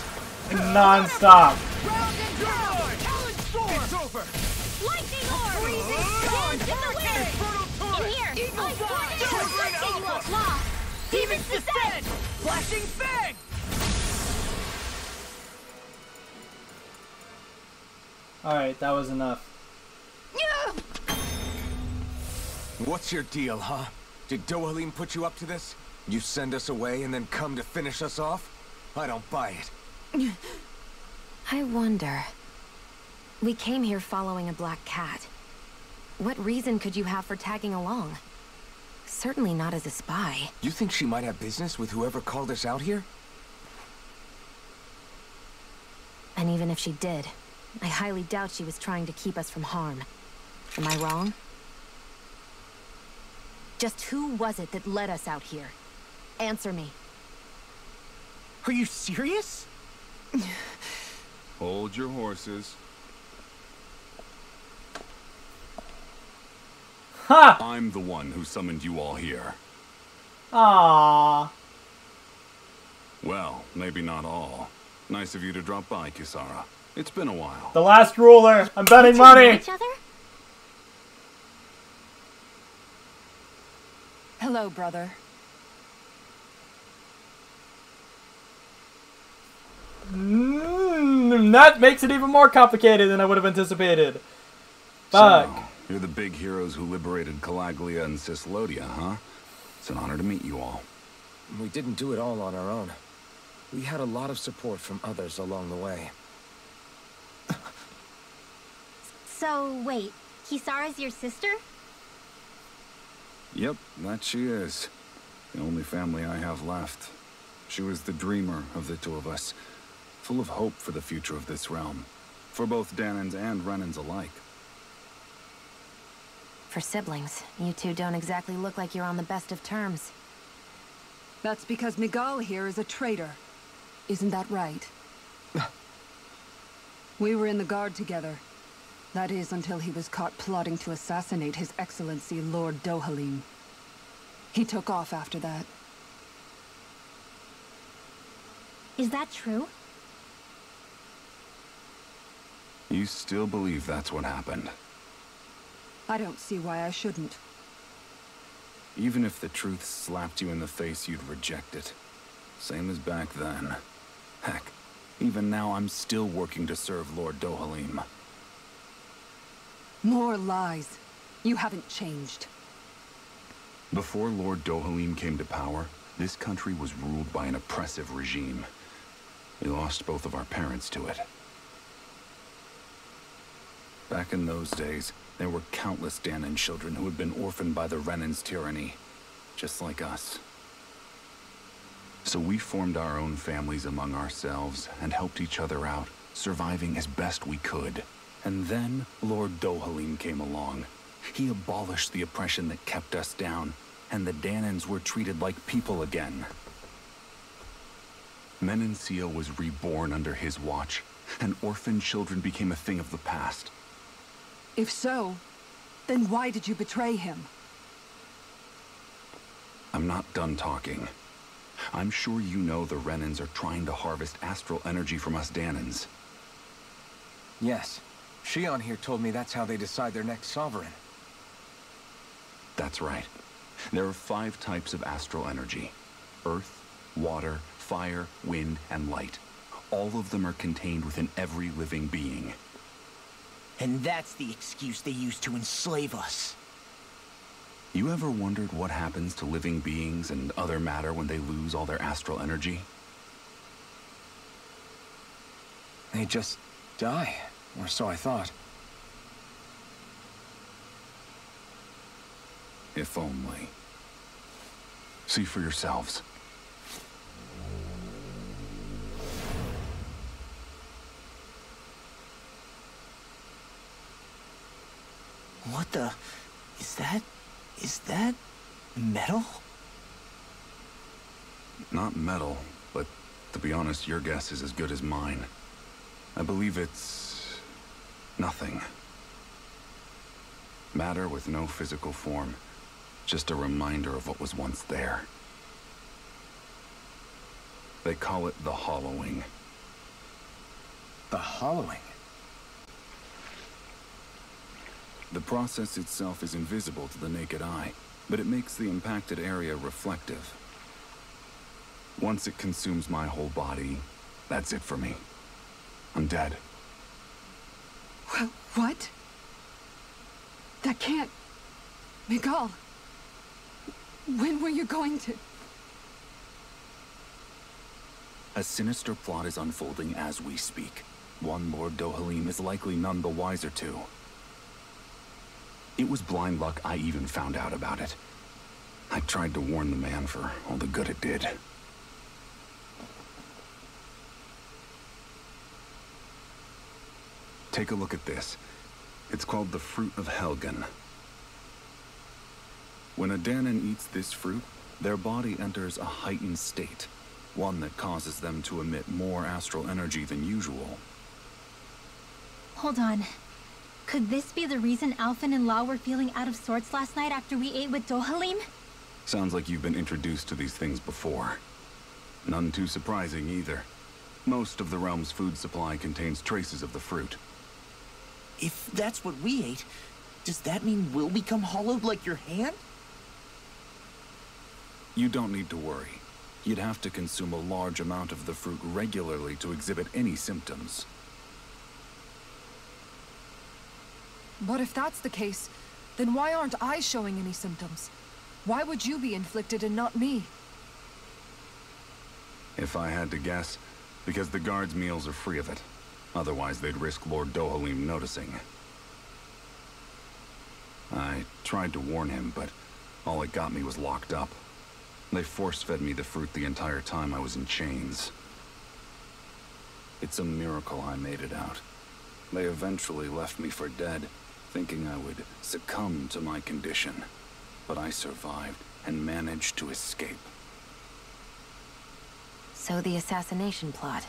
non-stop. It's over! Lightning orb! Freezing dance in the wind! In here! Eagle Fly! Sword Rain Alpha! Demon's Descent! Flashing Fang! Alright, that was enough. What's your deal, huh? Did Dohalim put you up to this? You send us away and then come to finish us off? I don't buy it. I wonder. We came here following a black cat. What reason could you have for tagging along? Certainly not as a spy. You think she might have business with whoever called us out here? And even if she did, I highly doubt she was trying to keep us from harm. Am I wrong? Just who was it that led us out here? Answer me. Are you serious? Hold your horses. Ha! I'm the one who summoned you all here. Aww. Well, maybe not all. Nice of you to drop by, Kisara. It's been a while. The last ruler. I'm betting money. Each other? Hello, brother. That makes it even more complicated than I would have anticipated. Fuck. So, you're the big heroes who liberated Calaglia and Cislodia, huh? It's an honor to meet you all. We didn't do it all on our own. We had a lot of support from others along the way. So, wait. Kisara's your sister? Yep, that she is. The only family I have left. She was the dreamer of the two of us, full of hope for the future of this realm, for both Danans and Renans alike. For siblings, you two don't exactly look like you're on the best of terms. That's because Miguel here is a traitor. Isn't that right? We were in the guard together. That is, until he was caught plotting to assassinate His Excellency Lord Dohalim. He took off after that. Is that true? You still believe that's what happened? I don't see why I shouldn't. Even if the truth slapped you in the face, you'd reject it. Same as back then. Heck, even now I'm still working to serve Lord Dohalim. More lies. You haven't changed. Before Lord Dohalim came to power, this country was ruled by an oppressive regime. We lost both of our parents to it. Back in those days, there were countless Danan children who had been orphaned by the Renan's tyranny, just like us. So we formed our own families among ourselves and helped each other out, surviving as best we could. And then Lord Dohalim came along. He abolished the oppression that kept us down, and the Danans were treated like people again. Menancia was reborn under his watch, and orphan children became a thing of the past. If so, then why did you betray him? I'm not done talking. I'm sure you know the Renans are trying to harvest astral energy from us Danans. Yes. Shion here told me that's how they decide their next sovereign. That's right. There are 5 types of astral energy. Earth, water, fire, wind, and light. All of them are contained within every living being. And that's the excuse they use to enslave us. You ever wondered what happens to living beings and other matter when they lose all their astral energy? They just die, or so I thought. If only. See for yourselves. What the... Is that metal? Not metal, but to be honest, your guess is as good as mine. I believe it's... nothing. Matter with no physical form. Just a reminder of what was once there. They call it the hollowing. The hollowing? The process itself is invisible to the naked eye, but it makes the impacted area reflective. Once it consumes my whole body, that's it for me. I'm dead. What? That can't... Miguel, when were you going to... A sinister plot is unfolding as we speak. One Lord Dohalim is likely none the wiser to. It was blind luck I even found out about it. I tried to warn the man for all the good it did. Take a look at this. It's called the Fruit of Helgen. When a Danan eats this fruit, their body enters a heightened state, one that causes them to emit more astral energy than usual. Hold on. Could this be the reason Alphen and Lau were feeling out of sorts last night after we ate with Dohalim? Sounds like you've been introduced to these things before. None too surprising either. Most of the realm's food supply contains traces of the fruit. If that's what we ate, does that mean we'll become hollowed like your hand? You don't need to worry. You'd have to consume a large amount of the fruit regularly to exhibit any symptoms. But if that's the case, then why aren't I showing any symptoms? Why would you be inflicted and not me? If I had to guess, because the guards' meals are free of it. Otherwise, they'd risk Lord Dohalim noticing. I tried to warn him, but all it got me was locked up. They force-fed me the fruit the entire time I was in chains. It's a miracle I made it out. They eventually left me for dead, thinking I would succumb to my condition. But I survived and managed to escape. So the assassination plot,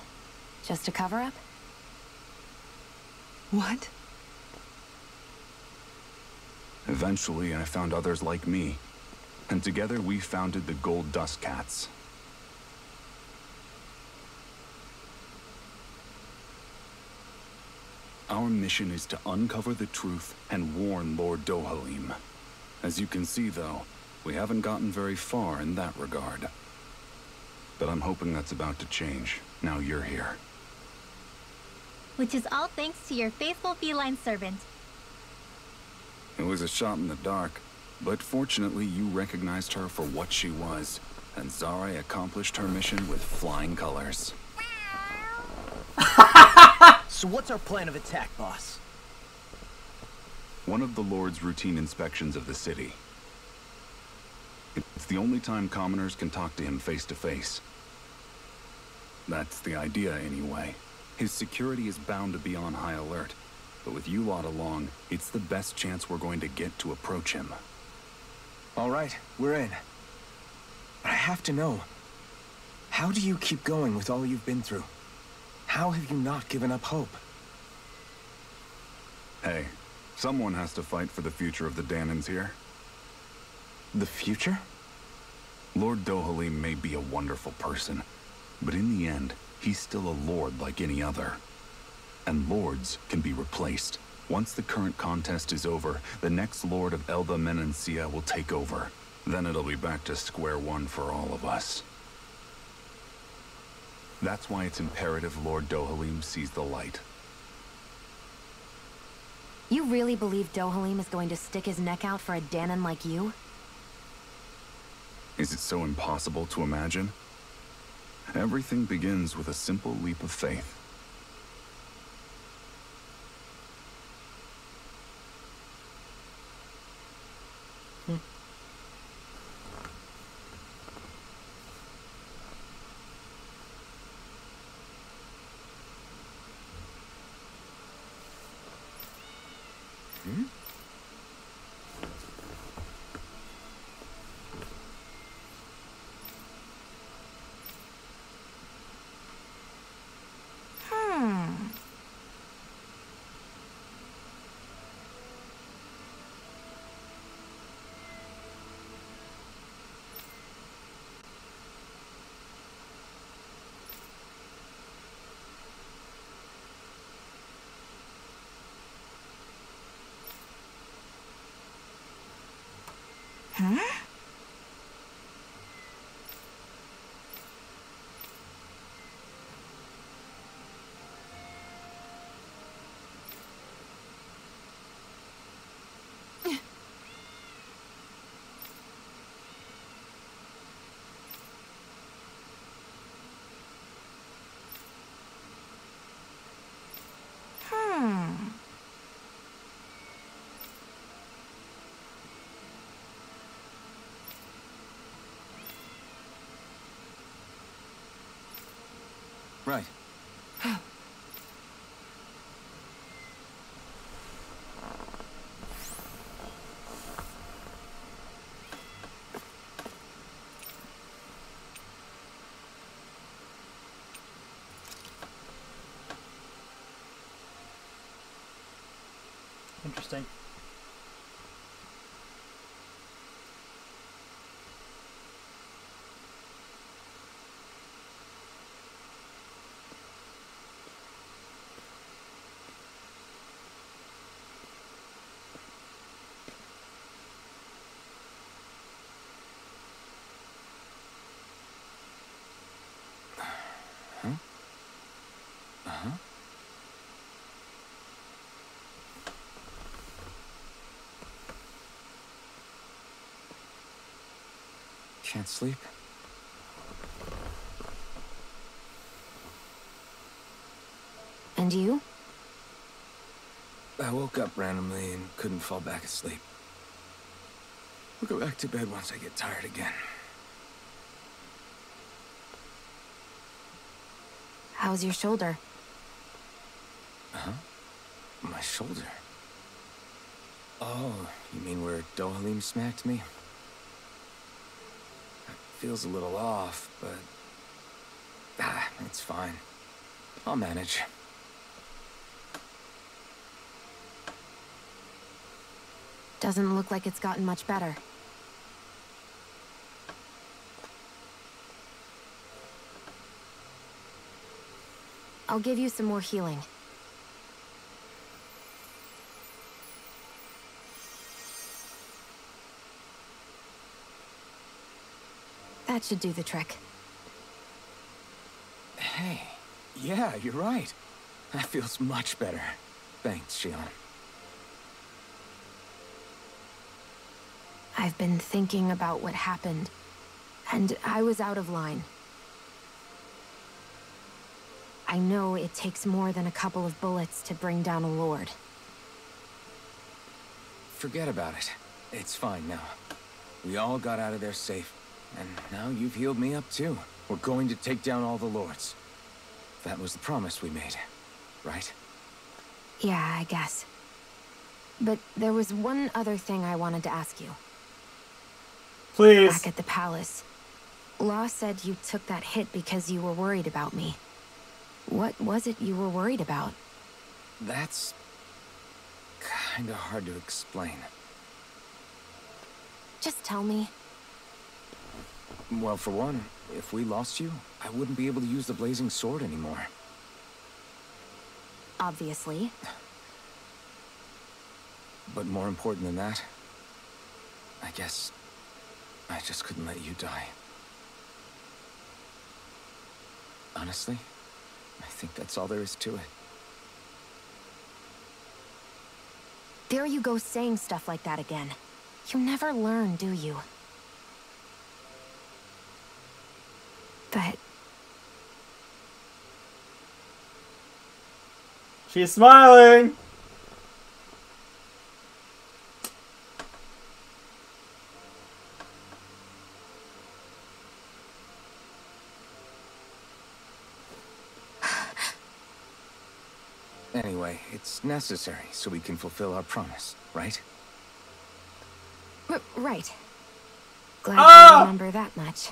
just a cover-up? What? Eventually, I found others like me. And together we founded the Gold Dust Cats. Our mission is to uncover the truth and warn Lord Dohalim. As you can see, though, we haven't gotten very far in that regard. But I'm hoping that's about to change, now you're here. Which is all thanks to your faithful feline servant. It was a shot in the dark, but fortunately you recognized her for what she was, and Zare accomplished her mission with flying colors. So what's our plan of attack, boss? One of the Lord's routine inspections of the city. It's the only time commoners can talk to him face to face. That's the idea, anyway. His security is bound to be on high alert, but with you lot along, it's the best chance we're going to get to approach him. All right, we're in. But I have to know, how do you keep going with all you've been through? How have you not given up hope? Hey, someone has to fight for the future of the Danans here. The future? Lord Dohalim may be a wonderful person, but in the end, he's still a lord like any other. And lords can be replaced. Once the current contest is over, the next lord of Elba Menancia will take over. Then it'll be back to square one for all of us. That's why it's imperative Lord Dohalim sees the light. You really believe Dohalim is going to stick his neck out for a Danan like you? Is it so impossible to imagine? Everything begins with a simple leap of faith. Right. Interesting. Can't sleep? And you? I woke up randomly and couldn't fall back asleep. I'll go back to bed once I get tired again. How's your shoulder? Huh? My shoulder? Oh, you mean where Dohalim smacked me? Feels a little off, but... it's fine. I'll manage. Doesn't look like it's gotten much better. I'll give you some more healing. That should do the trick. Hey, yeah, you're right. That feels much better. Thanks, Shion. I've been thinking about what happened, and I was out of line. I know it takes more than a couple of bullets to bring down a lord. Forget about it. It's fine now. We all got out of there safe, and now you've healed me up too. We're going to take down all the lords. That was the promise we made, right? Yeah, I guess. But there was one other thing I wanted to ask you. Please. Back at the palace. Law said you took that hit because you were worried about me. What was it you were worried about? That's kinda hard to explain. Just tell me. Well, for one, if we lost you, I wouldn't be able to use the blazing sword anymore. Obviously. But more important than that, I guess I just couldn't let you die. Honestly, I think that's all there is to it. There you go saying stuff like that again. You never learn, do you? But... She's smiling! Anyway, it's necessary so we can fulfill our promise, right? Right. Glad you remember that much.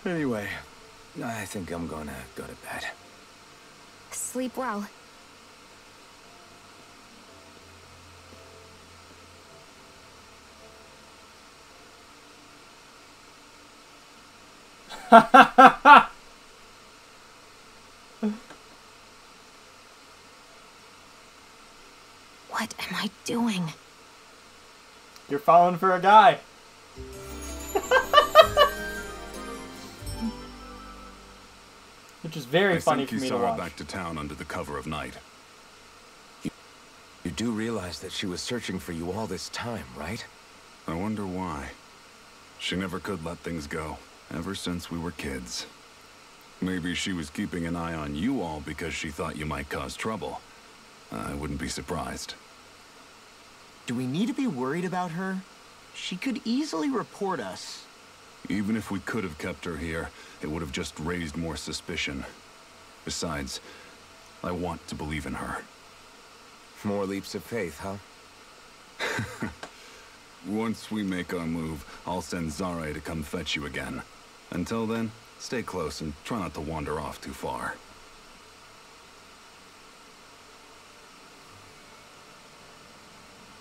Anyway, I think I'm gonna go to bed. Sleep well. What am I doing? You're falling for a guy. Which is very funny for me to watch. I think you saw her back to town under the cover of night. You do realize that she was searching for you all this time, right? I wonder why. She never could let things go, ever since we were kids. Maybe she was keeping an eye on you all because she thought you might cause trouble. I wouldn't be surprised. Do we need to be worried about her? She could easily report us. Even if we could have kept her here, it would have just raised more suspicion. Besides, I want to believe in her. More leaps of faith, huh? Once we make our move, I'll send Zare to come fetch you again. Until then, stay close and try not to wander off too far.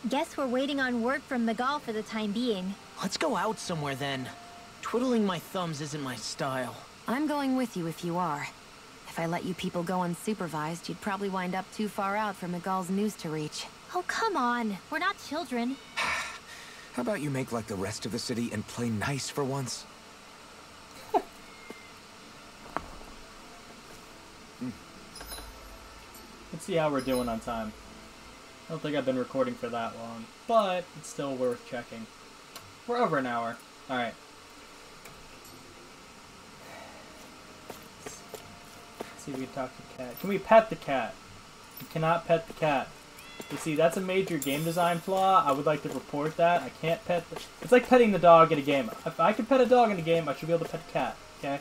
Guess we're waiting on word from Miguel for the time being. Let's go out somewhere then. Twiddling my thumbs isn't my style. I'm going with you if you are. If I let you people go unsupervised, you'd probably wind up too far out for Miguel's news to reach. Oh, come on. We're not children. How about you make like the rest of the city and play nice for once? Let's see how we're doing on time. I don't think I've been recording for that long, but it's still worth checking. We're over an hour. Alright. Let's see if we can talk to the cat. Can we pet the cat? We cannot pet the cat. You see, that's a major game design flaw. I would like to report that. I can't pet the... It's like petting the dog in a game. If I could pet a dog in a game, I should be able to pet a cat. Okay?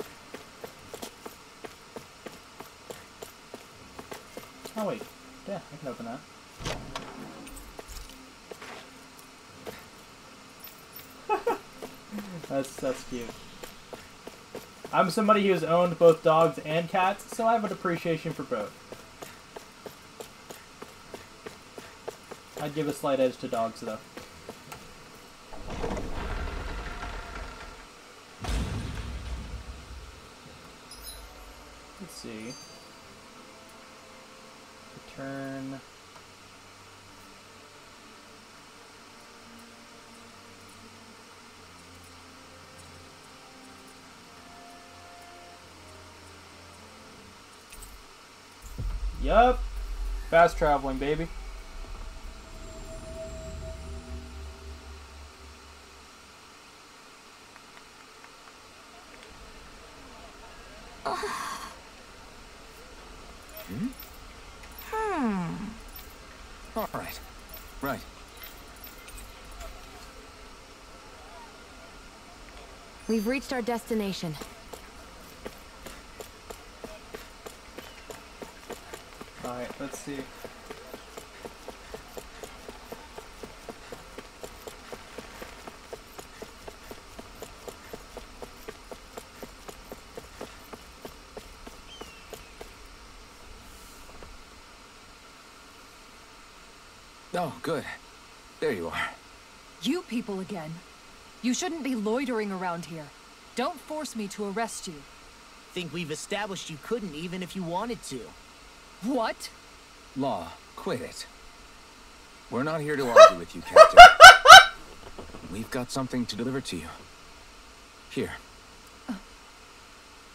Oh, wait. Yeah, I can open that. That's cute. I'm somebody who's owned both dogs and cats, so I have an appreciation for both. I'd give a slight edge to dogs, though. Let's see. Return. Yup. Fast traveling, baby. All right. Right. We've reached our destination. Alright, let's see. Oh, good. There you are. You people again. You shouldn't be loitering around here. Don't force me to arrest you. Think we've established you couldn't even if you wanted to. What? Law, quit it. We're not here to argue with you, Captain. We've got something to deliver to you. Here.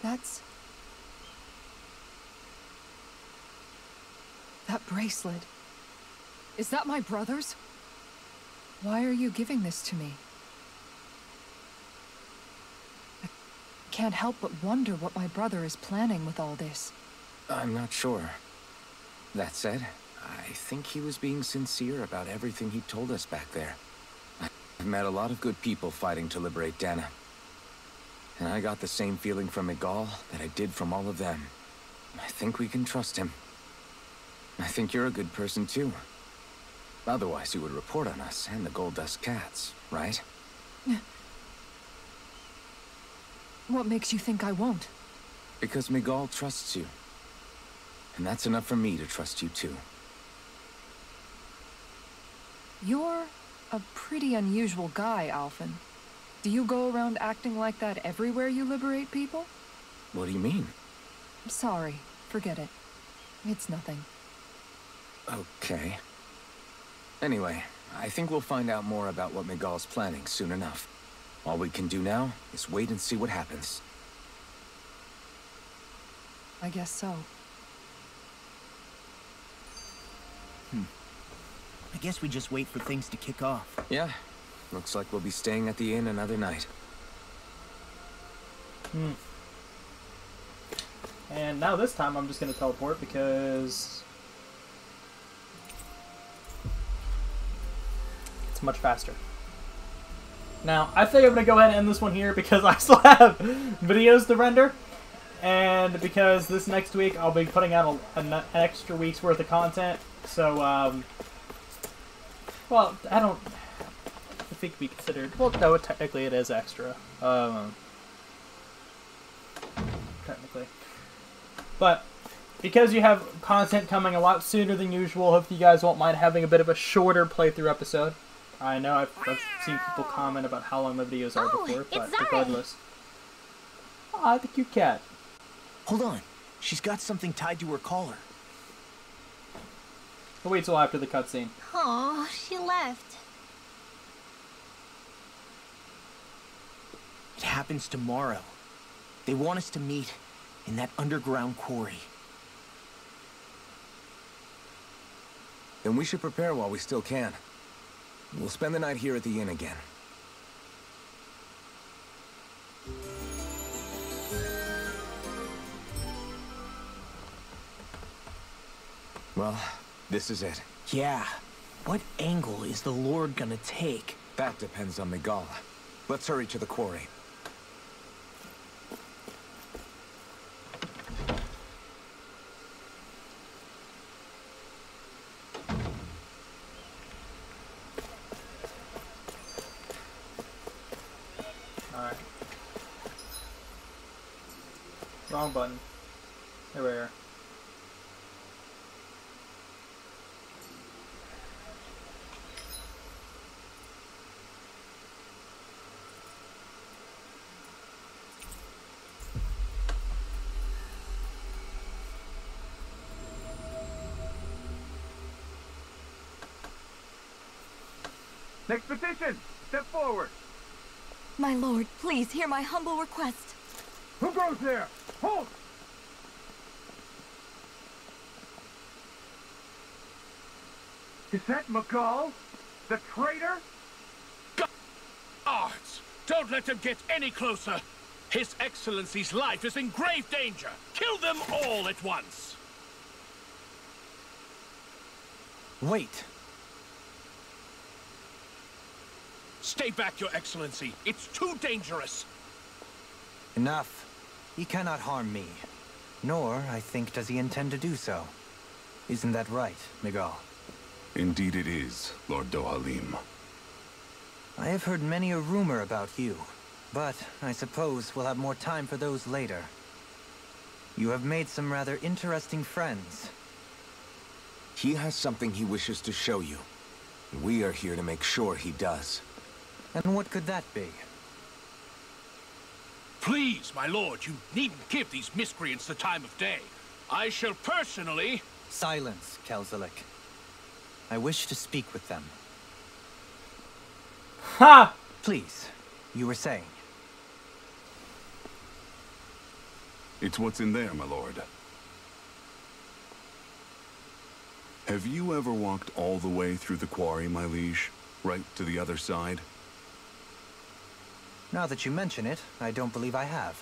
That's... That bracelet. Is that my brother's? Why are you giving this to me? I can't help but wonder what my brother is planning with all this. I'm not sure. That said, I think he was being sincere about everything he told us back there. I've met a lot of good people fighting to liberate Dana. And I got the same feeling from Miguel that I did from all of them. I think we can trust him. I think you're a good person too. Otherwise you would report on us and the Gold Dust Cats, right? What makes you think I won't? Because Miguel trusts you. And that's enough for me to trust you too. You're a pretty unusual guy, Alphen. Do you go around acting like that everywhere you liberate people? What do you mean? Sorry, forget it. It's nothing. Okay. Anyway, I think we'll find out more about what Miguel's planning soon enough. All we can do now is wait and see what happens. I guess so. I guess we just wait for things to kick off. Yeah. Looks like we'll be staying at the inn another night. And now this time I'm just going to teleport because it's much faster. Now, I think I'm going to go ahead and end this one here because I still have videos to render. And because this next week I'll be putting out an extra week's worth of content. So, well, I don't... I think we considered... Well, no, technically it is extra. Technically. But, because you have content coming a lot sooner than usual, hope you guys won't mind having a bit of a shorter playthrough episode. I know I've seen people comment about how long my videos are before, but regardless. Aw, the cute cat. Hold on. She's got something tied to her collar. I'll wait till after the cutscene. Oh, she left. It happens tomorrow. They want us to meet in that underground quarry. Then we should prepare while we still can. We'll spend the night here at the inn again. Well, this is it. Yeah. What angle is the Lord gonna take? That depends on Miguel. Let's hurry to the quarry. Alright. Wrong button. There we are. Next petition! Step forward! My lord, please hear my humble request. Who goes there? Halt! Is that Miguel? The traitor? Guards! Don't let them get any closer! His Excellency's life is in grave danger! Kill them all at once! Wait! Stay back, Your Excellency. It's too dangerous. Enough. He cannot harm me. Nor, I think, does he intend to do so. Isn't that right, Miguel? Indeed it is, Lord Dohalim. I have heard many a rumor about you, but I suppose we'll have more time for those later. You have made some rather interesting friends. He has something he wishes to show you. We are here to make sure he does. And what could that be? Please, my lord, you needn't give these miscreants the time of day. I shall personally... Silence, Kelzelik. I wish to speak with them. Ha! Please, you were saying. It's what's in there, my lord. Have you ever walked all the way through the quarry, my liege? Right to the other side? Now that you mention it, I don't believe I have.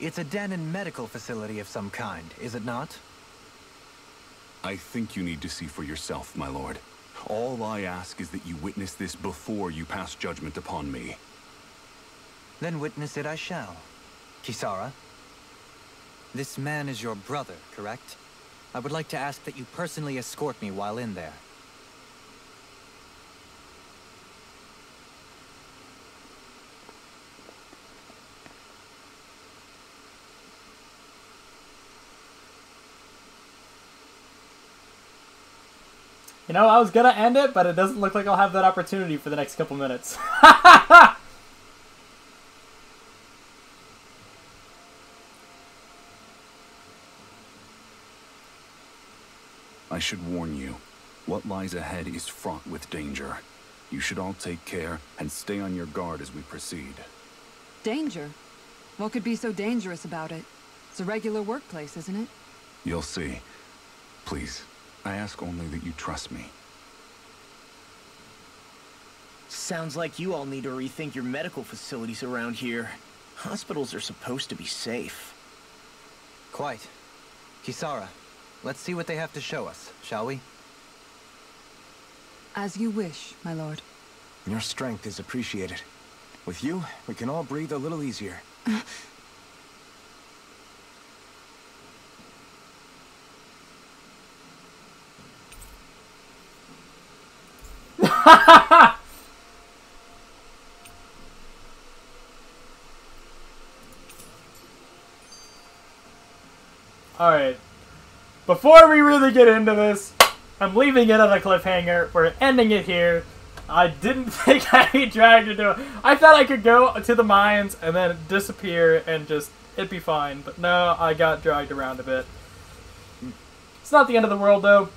It's a den and medical facility of some kind, is it not? I think you need to see for yourself, my lord. All I ask is that you witness this before you pass judgment upon me. Then witness it I shall. Kisara? This man is your brother, correct? I would like to ask that you personally escort me while in there. You know, I was gonna end it, but it doesn't look like I'll have that opportunity for the next couple minutes. I should warn you, what lies ahead is fraught with danger. You should all take care and stay on your guard as we proceed. Danger? What could be so dangerous about it? It's a regular workplace, isn't it? You'll see. Please, I ask only that you trust me. Sounds like you all need to rethink your medical facilities around here. Hospitals are supposed to be safe. Quite. Kisara, let's see what they have to show us, shall we? As you wish, my lord. Your strength is appreciated. With you, we can all breathe a little easier. Alright. Before we really get into this, I'm leaving it on a cliffhanger. We're ending it here. I didn't think I'd be dragged into it. I thought I could go to the mines and then disappear and just, it'd be fine. But no, I got dragged around a bit. It's not the end of the world, though.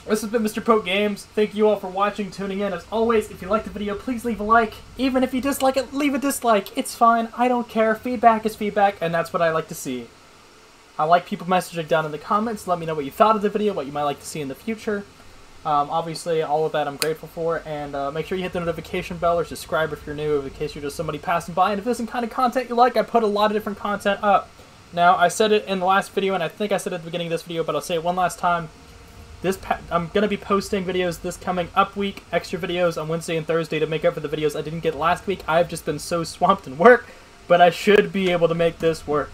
This has been Mr. Poke Games. Thank you all for watching, tuning in. As always, if you liked the video, please leave a like. Even if you dislike it, leave a dislike. It's fine. I don't care. Feedback is feedback, and that's what I like to see. I like people messaging down in the comments. Let me know what you thought of the video, what you might like to see in the future. Obviously, all of that I'm grateful for. And make sure you hit the notification bell or subscribe if you're new, in case you're just somebody passing by. And if this is the kind of content you like, I put a lot of different content up. Now, I said it in the last video, and I think I said it at the beginning of this video, but I'll say it one last time. I'm going to be posting videos this coming up week, extra videos on Wednesday and Thursday to make up for the videos I didn't get last week. I've just been so swamped in work, but I should be able to make this work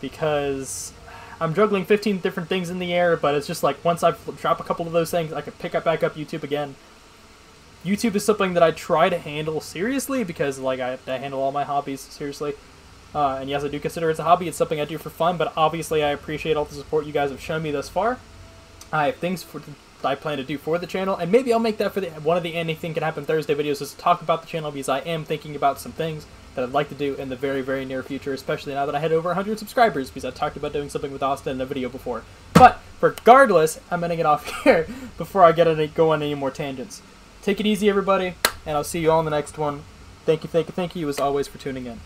because I'm juggling 15 different things in the air, but it's just like once I drop a couple of those things, I can pick up back up YouTube again. YouTube is something that I try to handle seriously because like I handle all my hobbies seriously. And yes, I do consider it a hobby. It's something I do for fun, but obviously I appreciate all the support you guys have shown me thus far. I have things I plan to do for the channel, and maybe I'll make that for one of the Anything Can Happen Thursday videos is to talk about the channel, because I am thinking about some things that I'd like to do in the very, very near future, especially now that I hit over 100 subscribers, because I talked about doing something with Austin in a video before. But regardless, I'm ending it off here before I go on any more tangents. Take it easy, everybody, and I'll see you all in the next one. Thank you, as always, for tuning in.